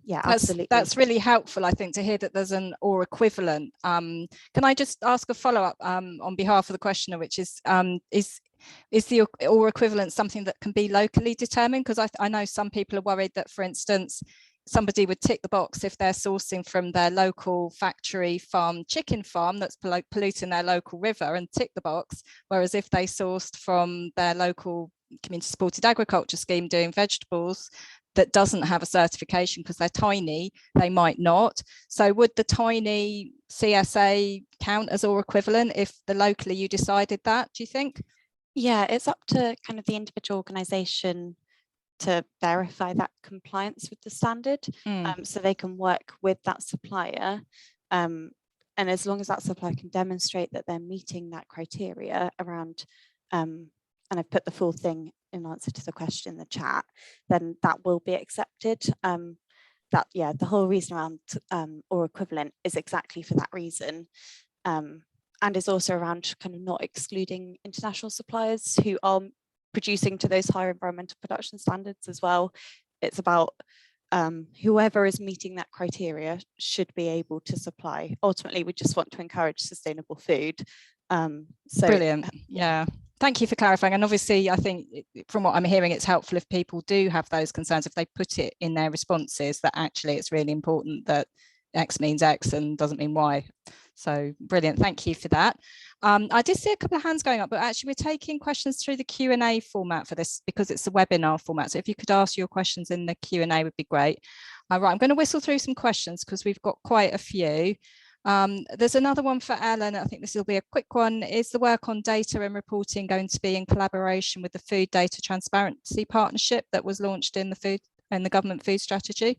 Yeah, absolutely.
That's really helpful, I think, to hear that there's an or equivalent. Can I just ask a follow-up on behalf of the questioner, which is the or equivalent something that can be locally determined? Because I know some people are worried that, for instance, somebody would tick the box if they're sourcing from their local factory farm chicken farm that's polluting their local river and tick the box, whereas if they sourced from their local community supported agriculture scheme doing vegetables that doesn't have a certification because they're tiny, they might not. So would the tiny CSA count as or equivalent if locally you decided that, do you think?
Yeah, it's up to kind of the individual organisation to verify that compliance with the standard. So they can work with that supplier. And as long as that supplier can demonstrate that they're meeting that criteria around, and I've put the full thing in answer to the question in the chat, then that will be accepted. The whole reason around or equivalent is exactly for that reason. And is also around kind of not excluding international suppliers who are producing to those higher environmental production standards as well. It's about whoever is meeting that criteria should be able to supply. Ultimately, we just want to encourage sustainable food.
Brilliant. Yeah. Thank you for clarifying. And obviously, I think from what I'm hearing, it's helpful if people do have those concerns, if they put it in their responses, that actually it's really important that X means X and doesn't mean Y. So brilliant. Thank you for that. I did see a couple of hands going up, but actually we're taking questions through the Q&A format for this because it's a webinar format. So if you could ask your questions in the Q&A would be great. Right, I'm going to whistle through some questions because we've got quite a few. There's another one for Ellen. I think this will be a quick one. Is the work on data and reporting going to be in collaboration with the Food Data Transparency Partnership that was launched in the Food in the government food strategy?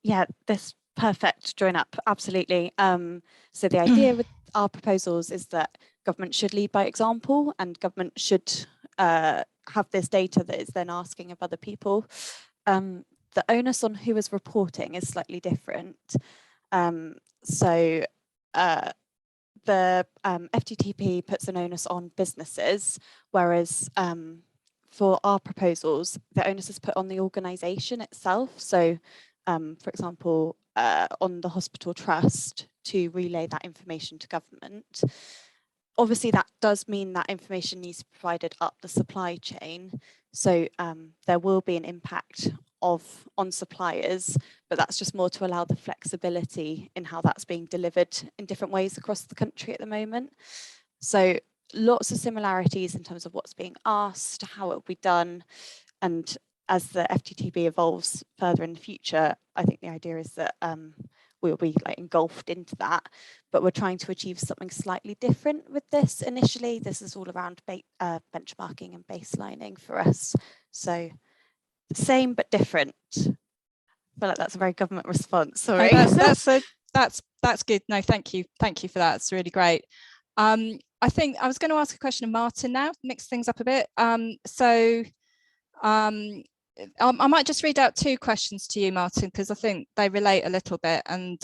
Yeah, this perfect join up, absolutely. So the idea with our proposals is that government should lead by example, and government should have this data that is then asking of other people. The onus on who is reporting is slightly different. So the FTTP puts an onus on businesses, whereas for our proposals, the onus is put on the organisation itself. So, for example, on the hospital trust to relay that information to government. Obviously, that does mean that information needs to be provided up the supply chain. So there will be an impact on suppliers, but that's just more to allow the flexibility in how that's being delivered in different ways across the country at the moment. So lots of similarities in terms of what's being asked, how it will be done, and as the FTTP evolves further in the future, I think the idea is that we'll be like engulfed into that, but we're trying to achieve something slightly different with this initially. This is all around benchmarking and baselining for us. So the same but different. I feel like that's a very government response. Sorry.
Oh, that's good. No, thank you for that. It's really great. I think I was going to ask a question of Martin now, mix things up a bit. I might just read out two questions to you, Martin, because I think they relate a little bit. And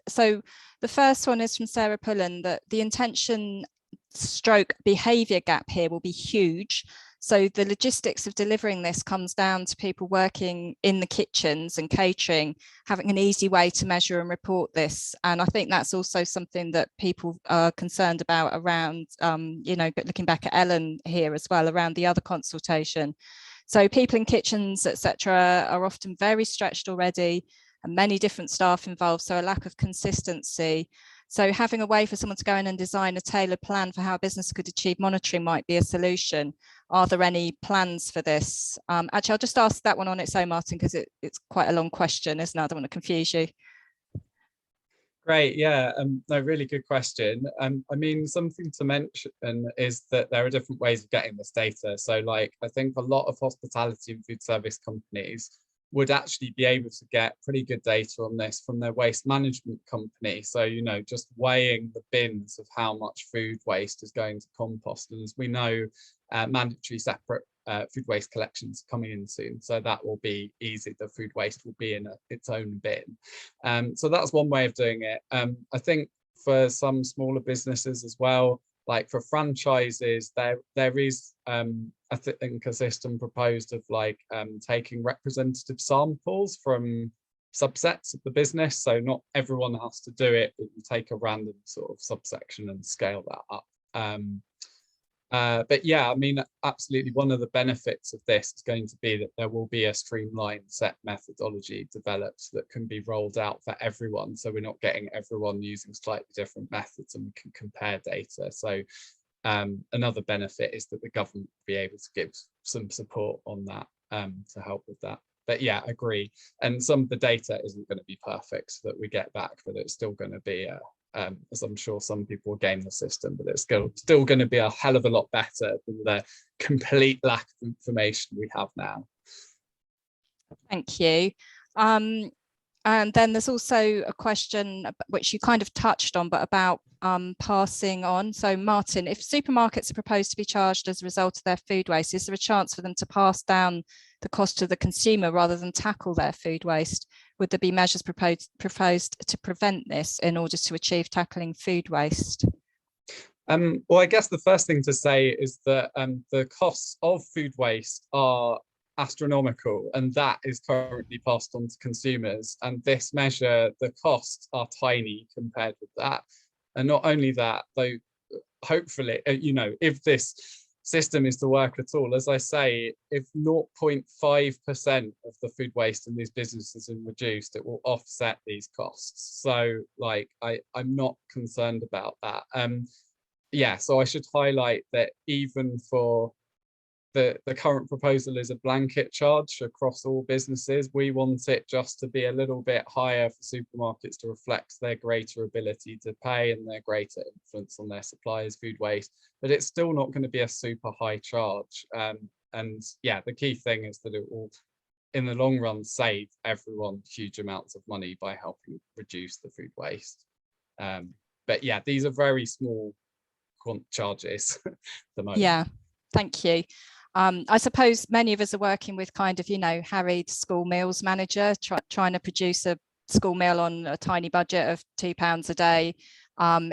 so the first one is from Sarah Pullen, that the intention stroke behaviour gap here will be huge. So the logistics of delivering this comes down to people working in the kitchens and catering, having an easy way to measure and report this. And I think that's also something that people are concerned about around, looking back at Ellen here as well, around the other consultation. So people in kitchens, etc., are often very stretched already, and many different staff involved, so a lack of consistency. So having a way for someone to go in and design a tailored plan for how a business could achieve monitoring might be a solution. Are there any plans for this? Actually, I'll just ask that one on its own, Martin, because it's quite a long question, isn't it? I don't want to confuse you.
Great, yeah, no, really good question. I mean, something to mention is that there are different ways of getting this data. So like, I think a lot of hospitality and food service companies would actually be able to get pretty good data on this from their waste management company. So, just weighing the bins of how much food waste is going to compost. And as we know, mandatory separate food waste collections coming in soon, so that will be easy. The food waste will be in its own bin. So that's one way of doing it. I think for some smaller businesses as well, like for franchises, there is I think a system proposed of like taking representative samples from subsets of the business. So not everyone has to do it, but you take a random sort of subsection and scale that up. But yeah, I mean, absolutely, one of the benefits of this is going to be that there will be a streamlined set methodology developed that can be rolled out for everyone. So we're not getting everyone using slightly different methods, and we can compare data. So another benefit is that the government will be able to give some support on that to help with that. But yeah, agree. And some of the data isn't going to be perfect that we get back, but it's still going to be as I'm sure some people will game the system, but it's still going to be a hell of a lot better than the complete lack of information we have now.
Thank you. And then there's also a question which you kind of touched on, but about passing on. So Martin, if supermarkets are proposed to be charged as a result of their food waste, is there a chance for them to pass down the cost to the consumer rather than tackle their food waste? Would there be measures proposed to prevent this in order to achieve tackling food waste?
Well, I guess the first thing to say is that the costs of food waste are astronomical, and that is currently passed on to consumers. And this measure, the costs are tiny compared with that. And not only that, though, hopefully, if this system is to work at all, as I say, if 0.5% of the food waste in these businesses is reduced, it will offset these costs. So like, I'm not concerned about that. Yeah, so I should highlight that even for the current proposal is a blanket charge across all businesses. We want it just to be a little bit higher for supermarkets to reflect their greater ability to pay and their greater influence on their suppliers' food waste. But it's still not going to be a super high charge. And yeah, the key thing is that in the long run save everyone huge amounts of money by helping reduce the food waste. But yeah, these are very small charges at the moment.
Yeah, thank you. I suppose many of us are working with kind of, harried school meals manager, trying to produce a school meal on a tiny budget of £2 a day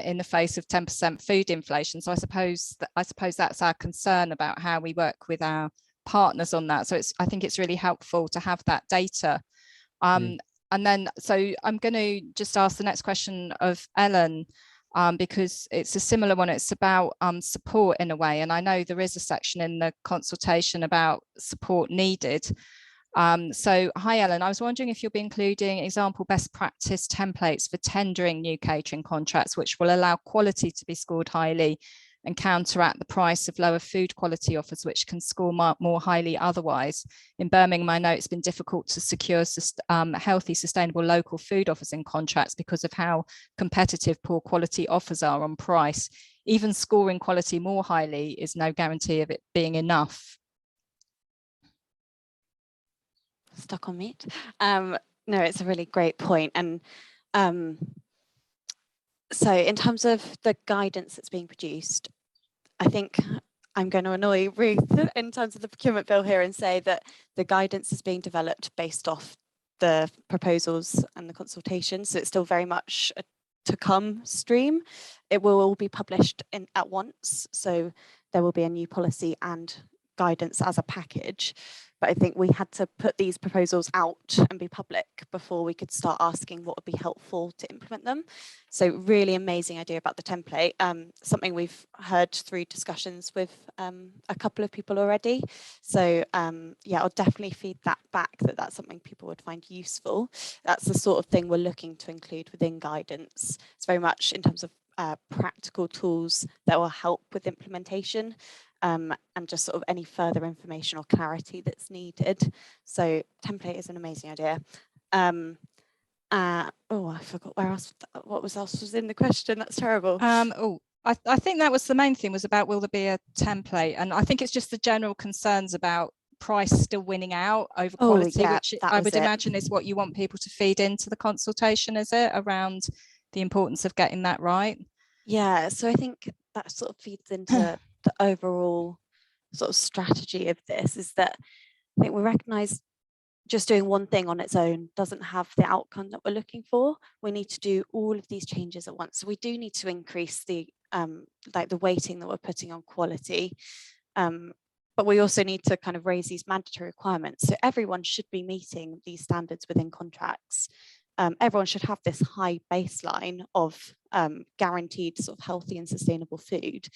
in the face of 10% food inflation. So I suppose that's our concern about how we work with our partners on that. So I think it's really helpful to have that data. And then, so I'm going to just ask the next question of Ellen, because it's a similar one. It's about support in a way. And I know there is a section in the consultation about support needed. So hi, Ellen, I was wondering if you'll be including example best practice templates for tendering new catering contracts, which will allow quality to be scored highly and counteract the price of lower food quality offers, which can score more highly otherwise. In Birmingham, I know it's been difficult to secure healthy, sustainable local food offers in contracts because of how competitive poor quality offers are on price. Even scoring quality more highly is no guarantee of it being enough.
Stuck on mute. No, it's a really great point. And so in terms of the guidance that's being produced, I think I'm going to annoy Ruth in terms of the procurement bill here and say that the guidance is being developed based off the proposals and the consultation. So it's still very much a to come stream. It will all be published at once. So there will be a new policy and guidance as a package. But I think we had to put these proposals out and be public before we could start asking what would be helpful to implement them. So really amazing idea about the template. Something we've heard through discussions with a couple of people already. So yeah, I'll definitely feed that back, that's something people would find useful. That's the sort of thing we're looking to include within guidance. It's very much in terms of practical tools that will help with implementation. And just sort of any further information or clarity that's needed. So template is an amazing idea. Oh, I forgot where else, what else was in the question? That's terrible.
I think that was the main thing, was about will there be a template? And I think it's just the general concerns about price still winning out over quality,
yeah,
which I would imagine is what you want people to feed into the consultation, is it, around the importance of getting that right?
Yeah, so I think that sort of feeds into the overall sort of strategy of this, is that I think we recognise just doing one thing on its own doesn't have the outcome that we're looking for. We need to do all of these changes at once. So we do need to increase the like the weighting that we're putting on quality. But we also need to kind of raise these mandatory requirements. So everyone should be meeting these standards within contracts. Everyone should have this high baseline of guaranteed sort of healthy and sustainable food.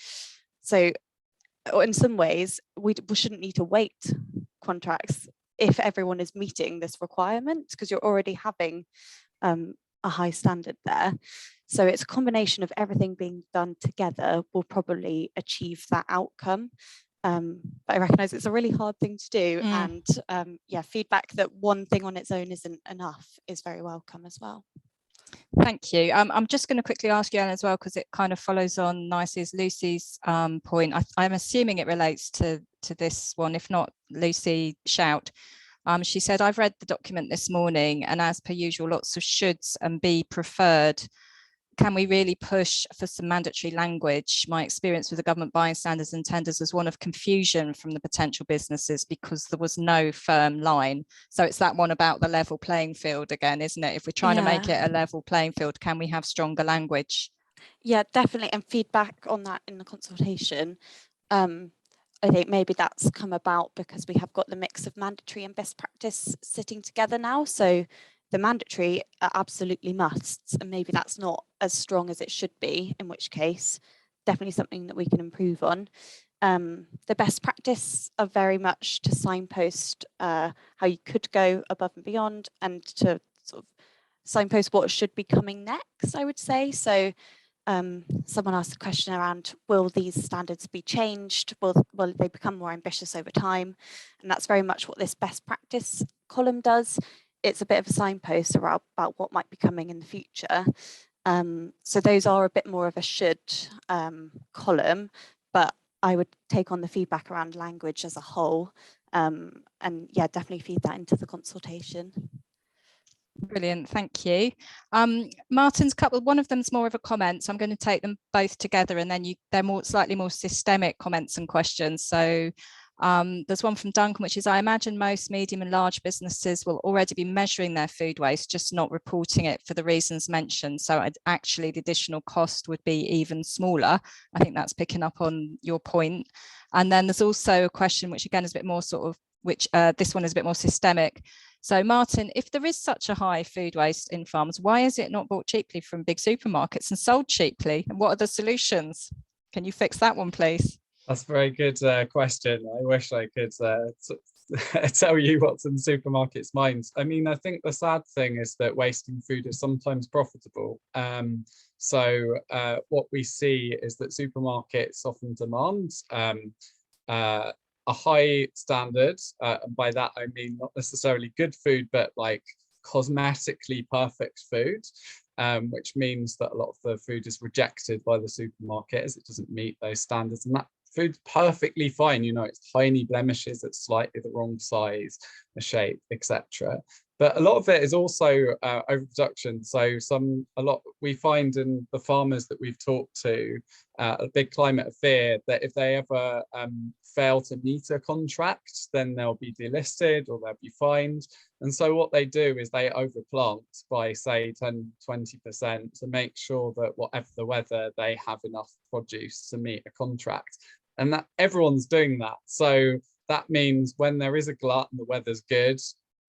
So in some ways, we shouldn't need to wait contracts if everyone is meeting this requirement, because you're already having a high standard there. So it's a combination of everything being done together will probably achieve that outcome. But I recognise it's a really hard thing to do, and yeah, feedback that one thing on its own isn't enough is very welcome as well.
Thank you. I'm just going to quickly ask you, Ellen, as well, because it kind of follows on nicely as Lucy's point. I'm assuming it relates to this one. If not, Lucy, shout. She said, I've read the document this morning, and as per usual, lots of shoulds and be preferred. Can we really push for some mandatory language? My experience with the government buying standards and tenders was one of confusion from the potential businesses because there was no firm line. So it's that one about the level playing field again, isn't it? If we're trying to make it a level playing field, can we have stronger language?
Yeah, definitely. And feedback on that in the consultation. I think maybe that's come about because we have got the mix of mandatory and best practice sitting together now. So the mandatory are absolutely musts, and maybe that's not as strong as it should be, in which case definitely something that we can improve on. The best practice are very much to signpost how you could go above and beyond, and to sort of signpost what should be coming next, I would say. So someone asked a question around, will these standards be changed? Will they become more ambitious over time? And that's very much what this best practice column does. It's a bit of a signpost about what might be coming in the future. So those are a bit more of a should column, but I would take on the feedback around language as a whole. And yeah, definitely feed that into the consultation.
Brilliant, thank you. Martin's couple, one of them's more of a comment, so I'm going to take them both together, and then they're slightly more systemic comments and questions. So there's one from Duncan, which is, I imagine most medium and large businesses will already be measuring their food waste, just not reporting it for the reasons mentioned. So actually the additional cost would be even smaller. I think that's picking up on your point. And then there's also a question, which again is a bit more sort of, which this one is a bit more systemic. So Martin, if there is such a high food waste in farms, why is it not bought cheaply from big supermarkets and sold cheaply? And what are the solutions? Can you fix that one, please?
That's a very good question. I wish I could tell you what's in supermarkets' minds. I mean, I think the sad thing is that wasting food is sometimes profitable. So what we see is that supermarkets often demand a high standard. And by that, I mean not necessarily good food, but like cosmetically perfect food, which means that a lot of the food is rejected by the supermarket as it doesn't meet those standards. And that food's perfectly fine, you know, it's tiny blemishes, it's slightly the wrong size, the shape, etc. But a lot of it is also overproduction. So we find in the farmers that we've talked to, a big climate of fear that if they ever fail to meet a contract, then they'll be delisted or they'll be fined. And so what they do is they overplant by say 10-20% to make sure that whatever the weather, they have enough produce to meet a contract. And that everyone's doing that. So that means when there is a glut and the weather's good,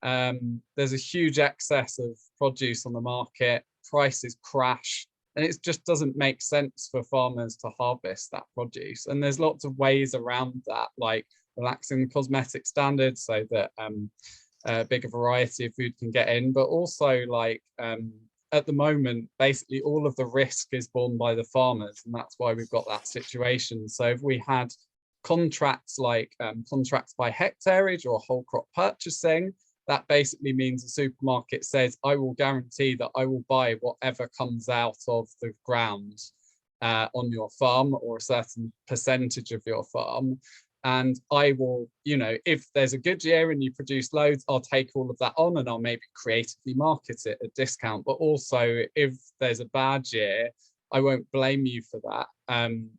there's a huge excess of produce on the market, prices crash, and it just doesn't make sense for farmers to harvest that produce. And there's lots of ways around that, like relaxing the cosmetic standards so that a bigger variety of food can get in, but also like at the moment, basically all of the risk is borne by the farmers, and that's why we've got that situation. So if we had contracts like contracts by hectareage or whole crop purchasing, that basically means the supermarket says, I will guarantee that I will buy whatever comes out of the ground on your farm, or a certain percentage of your farm. And I will, you know, if there's a good year and you produce loads, I'll take all of that on and I'll maybe creatively market it at a discount. But also if there's a bad year, I won't blame you for that. And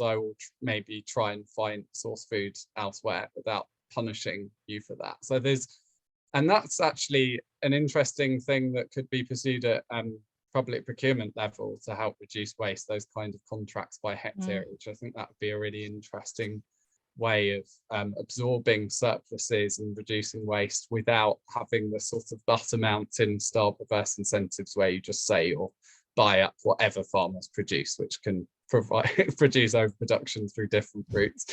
I will maybe try and find source food elsewhere without punishing you for that. So and that's actually an interesting thing that could be pursued at public procurement level to help reduce waste, those kind of contracts by hectare, which I think that would be a really interesting way of absorbing surpluses and reducing waste without having the sort of Butter Mountain style perverse incentives where you just say or buy up whatever farmers produce, which can produce overproduction through different routes.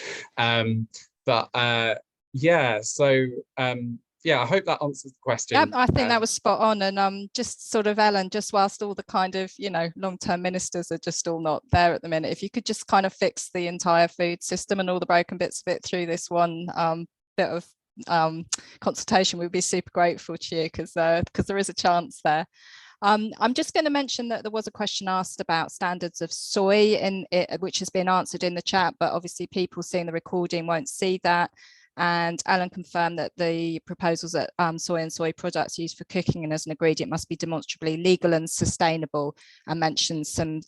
Yeah, I hope that answers the question.
Yeah, I think that was spot on. And just sort of, Ellen, just whilst all the kind of, you know, long-term ministers are just all not there at the minute, if you could just kind of fix the entire food system and all the broken bits of it through this one bit of consultation, we'd be super grateful to you, because there is a chance there. I'm just going to mention that there was a question asked about standards of soy, which has been answered in the chat, but obviously people seeing the recording won't see that. And Alan confirmed that the proposals that soy and soy products used for cooking and as an ingredient must be demonstrably legal and sustainable, and mentioned some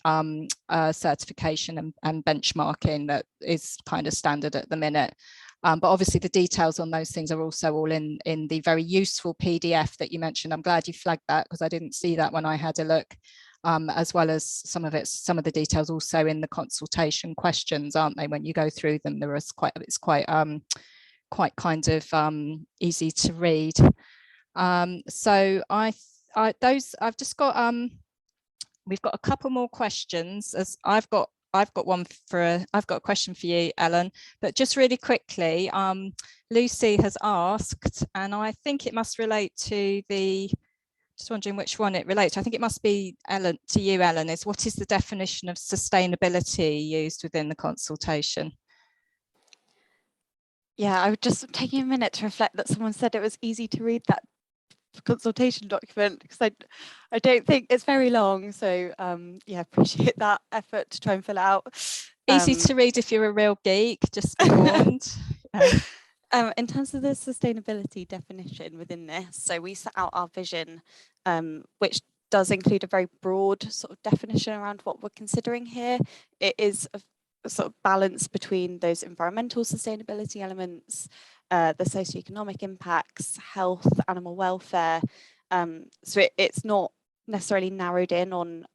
certification and benchmarking that is kind of standard at the minute. But obviously the details on those things are also all in the very useful PDF that you mentioned. I'm glad you flagged that, because I didn't see that when I had a look, as well as some of the details also in the consultation questions, aren't they? When you go through them, it's quite kind of easy to read. So I've just got we've got a couple more questions. As I've got a question for you, Ellen, but just really quickly, Lucy has asked, and I think it must relate to just wondering which one it relates to. I think it must be Ellen, to you, Ellen, is what is the definition of sustainability used within the consultation?
Yeah, I was just taking a minute to reflect that someone said it was easy to read that consultation document, because I don't think it's very long. So yeah, appreciate that effort to try and fill it out.
Easy to read if you're a real geek, just be warned.
In terms of the sustainability definition within this, so we set out our vision, which does include a very broad sort of definition around what we're considering here. It is a sort of balance between those environmental sustainability elements, the socioeconomic impacts, health, animal welfare. So it's not necessarily narrowed in on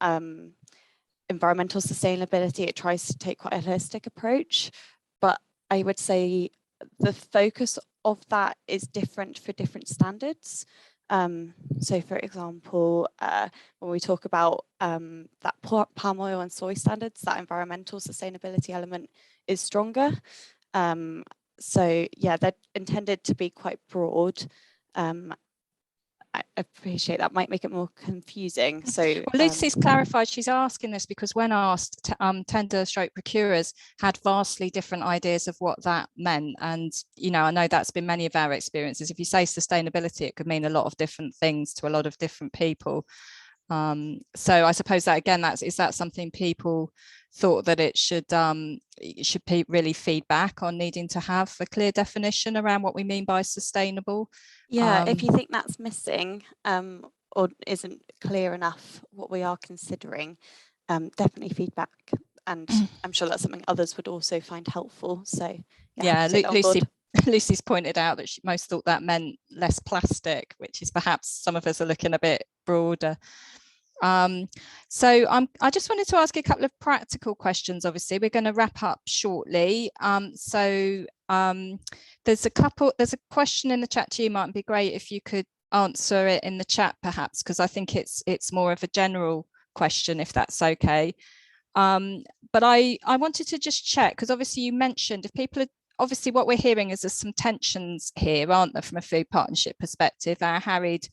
environmental sustainability. It tries to take quite a holistic approach, but I would say the focus of that is different for different standards. So for example, when we talk about that palm oil and soy standards, that environmental sustainability element is stronger. So yeah, they're intended to be quite broad. I appreciate that might make it more confusing. So
well, Lucy's clarified she's asking this because when asked, tender stroke procurers had vastly different ideas of what that meant. And, you know, I know that's been many of our experiences. If you say sustainability, it could mean a lot of different things to a lot of different people. So I suppose that, again, is that something people thought that it should really feed back on needing to have a clear definition around what we mean by sustainable?
Yeah, if you think that's missing or isn't clear enough what we are considering, definitely feedback. And I'm sure that's something others would also find helpful. So yeah,
Lucy's pointed out that she most thought that meant less plastic, which is perhaps some of us are looking a bit broader. So I just wanted to ask a couple of practical questions. Obviously, we're going to wrap up shortly. There's a question in the chat to you. Might be great if you could answer it in the chat, perhaps, because I think it's more of a general question, if that's okay. But I wanted to just check, because obviously you mentioned if people are, obviously what we're hearing is there's some tensions here, aren't there, from a food partnership perspective. Our harried,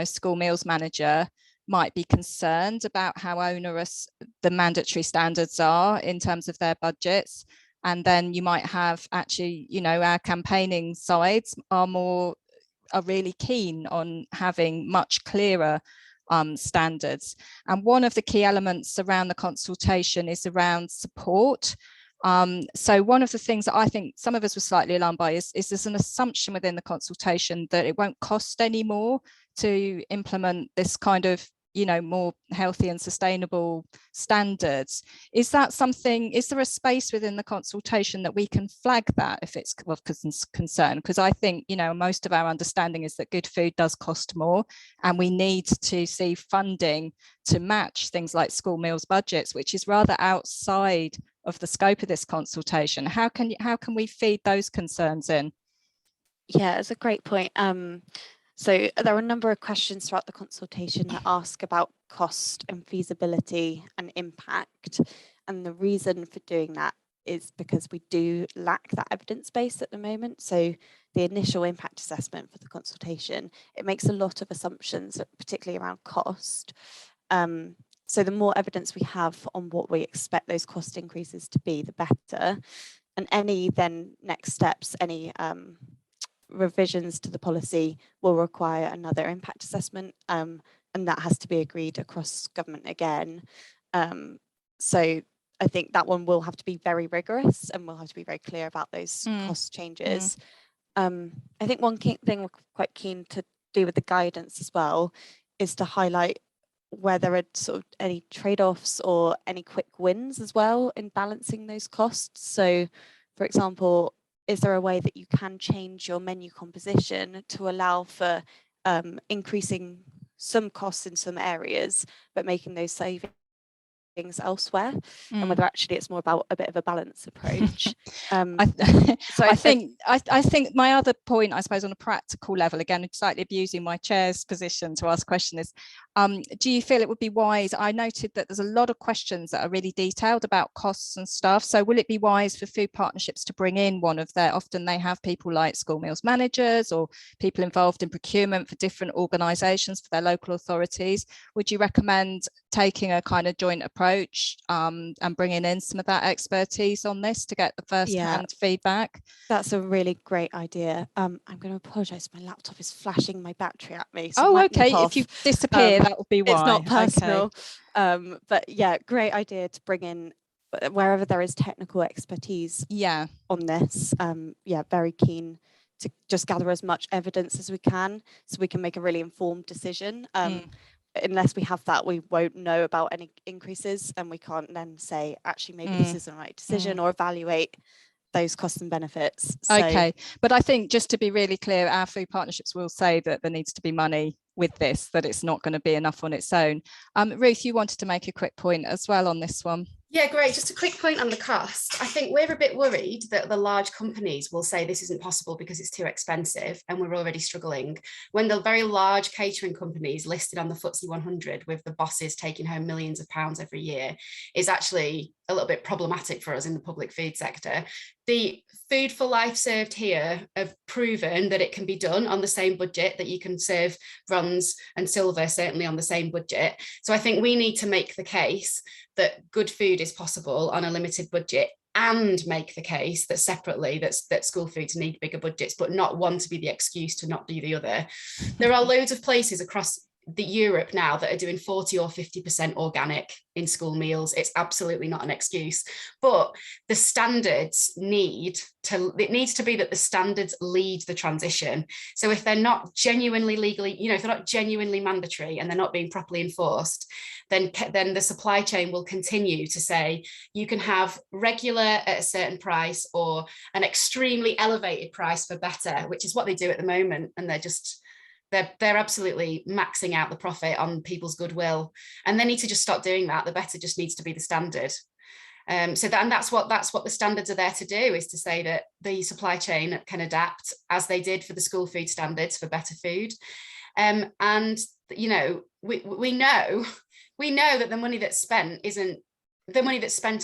school meals manager might be concerned about how onerous the mandatory standards are in terms of their budgets. And then you might have actually, our campaigning sides are really keen on having much clearer standards. And one of the key elements around the consultation is around support. So one of the things that I think some of us were slightly alarmed by is there's an assumption within the consultation that it won't cost any more to implement this kind of, more healthy and sustainable standards. Is that something, is there a space within the consultation that we can flag that if it's of concern? Because I think, most of our understanding is that good food does cost more, and we need to see funding to match things like school meals budgets, which is rather outside of the scope of this consultation. How can we feed those concerns in?
Yeah, it's a great point. So there are a number of questions throughout the consultation that ask about cost and feasibility and impact. And the reason for doing that is because we do lack that evidence base at the moment. So the initial impact assessment for the consultation, it makes a lot of assumptions, particularly around cost. So the more evidence we have on what we expect those cost increases to be, the better. And any then next steps, any revisions to the policy will require another impact assessment, and that has to be agreed across government again. So I think that one will have to be very rigorous, and we'll have to be very clear about those cost changes. I think one key thing we're quite keen to do with the guidance as well is to highlight where there are sort of any trade-offs or any quick wins as well in balancing those costs. So, for example, is there a way that you can change your menu composition to allow for increasing some costs in some areas, but making those savings elsewhere, and whether actually it's more about a bit of a balance approach.
I think my other point, I suppose, on a practical level, again, slightly abusing my chair's position to ask a question, is do you feel it would be wise? I noted that there's a lot of questions that are really detailed about costs and stuff. So will it be wise for food partnerships to bring in one of their, often they have people like school meals managers or people involved in procurement for different organisations for their local authorities? Would you recommend taking a kind of joint approach and bringing in some of that expertise on this to get the first-hand feedback?
That's a really great idea. I'm going to apologise, my laptop is flashing my battery at me. So
okay, if you disappear, that will be why.
It's not personal. Okay. But yeah, great idea to bring in wherever there is technical expertise on this, very keen to just gather as much evidence as we can so we can make a really informed decision. Unless we have that, we won't know about any increases, and we can't then say, actually, maybe this isn't the right decision, or evaluate those costs and benefits. So,
okay, but I think just to be really clear, our food partnerships will say that there needs to be money with this, that it's not going to be enough on its own. Ruth, you wanted to make a quick point as well on this one.
Yeah, great. Just a quick point on the cost. I think we're a bit worried that the large companies will say this isn't possible because it's too expensive and we're already struggling, when the very large catering companies listed on the FTSE 100 with the bosses taking home millions of pounds every year is actually a little bit problematic for us in the public food sector. The Food for Life served here have proven that it can be done on the same budget, that you can serve bronze and silver certainly on the same budget. So I think we need to make the case that good food is possible on a limited budget, and make the case that separately that school foods need bigger budgets, but not one to be the excuse to not do the other. There are loads of places across the Europe now that are doing 40 or 50% organic in school meals. It's absolutely not an excuse, but the standards needs to be that the standards lead the transition. So if they're not genuinely legally, if they're not genuinely mandatory and they're not being properly enforced, then the supply chain will continue to say you can have regular at a certain price or an extremely elevated price for better, which is what they do at the moment, and they're absolutely maxing out the profit on people's goodwill, and they need to just stop doing that. The better just needs to be the standard. That's what the standards are there to do, is to say that the supply chain can adapt, as they did for the school food standards for better food. And we know that the money that's spent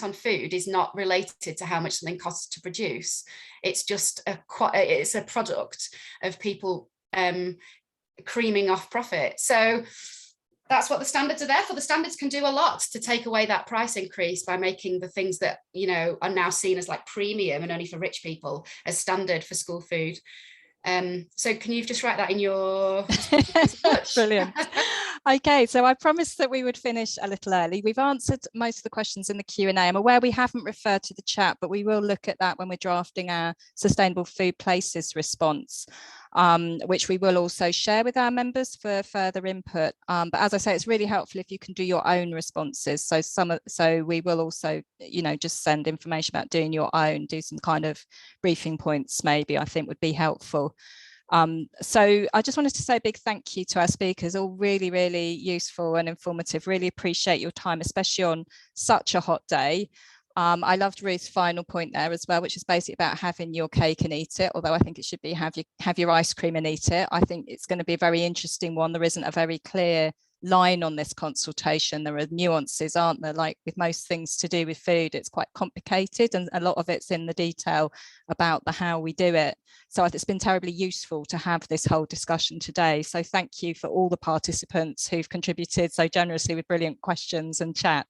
on food is not related to how much something costs to produce. It's just it's a product of people creaming off profit. So that's what the standards are there for. The standards can do a lot to take away that price increase by making the things that are now seen as like premium and only for rich people as standard for school food. So can you just write that in your
Brilliant. Okay, so I promised that we would finish a little early. We've answered most of the questions in the Q&A. I'm aware we haven't referred to the chat, but we will look at that when we're drafting our Sustainable Food Places response, which we will also share with our members for further input. But as I say, it's really helpful if you can do your own responses. So we will also, just send information about doing your own, do some kind of briefing points, maybe, I think would be helpful. So I just wanted to say a big thank you to our speakers, all really, really useful and informative. Really appreciate your time, especially on such a hot day. I loved Ruth's final point there as well, which is basically about having your cake and eat it, although I think it should be have your ice cream and eat it. I think it's going to be a very interesting one. There isn't a very clear line on this consultation. There are nuances, aren't there? Like with most things to do with food, it's quite complicated, and a lot of it's in the detail about how we do it. So it's been terribly useful to have this whole discussion today. So thank you for all the participants who've contributed so generously with brilliant questions and chat.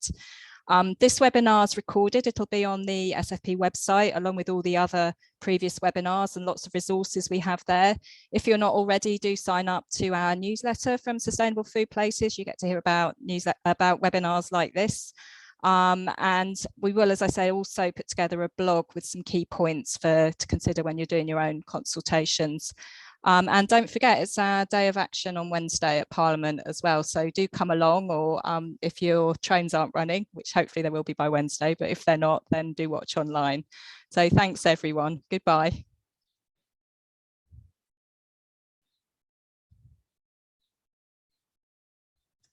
This webinar is recorded. It'll be on the SFP website along with all the other previous webinars and lots of resources we have there. If you're not already, do sign up to our newsletter from Sustainable Food Places. You get to hear about webinars like this. And we will, as I say, also put together a blog with some key points to consider when you're doing your own consultations. And don't forget, it's our day of action on Wednesday at Parliament as well. So do come along, or if your trains aren't running, which hopefully they will be by Wednesday, but if they're not, then do watch online. So thanks, everyone. Goodbye.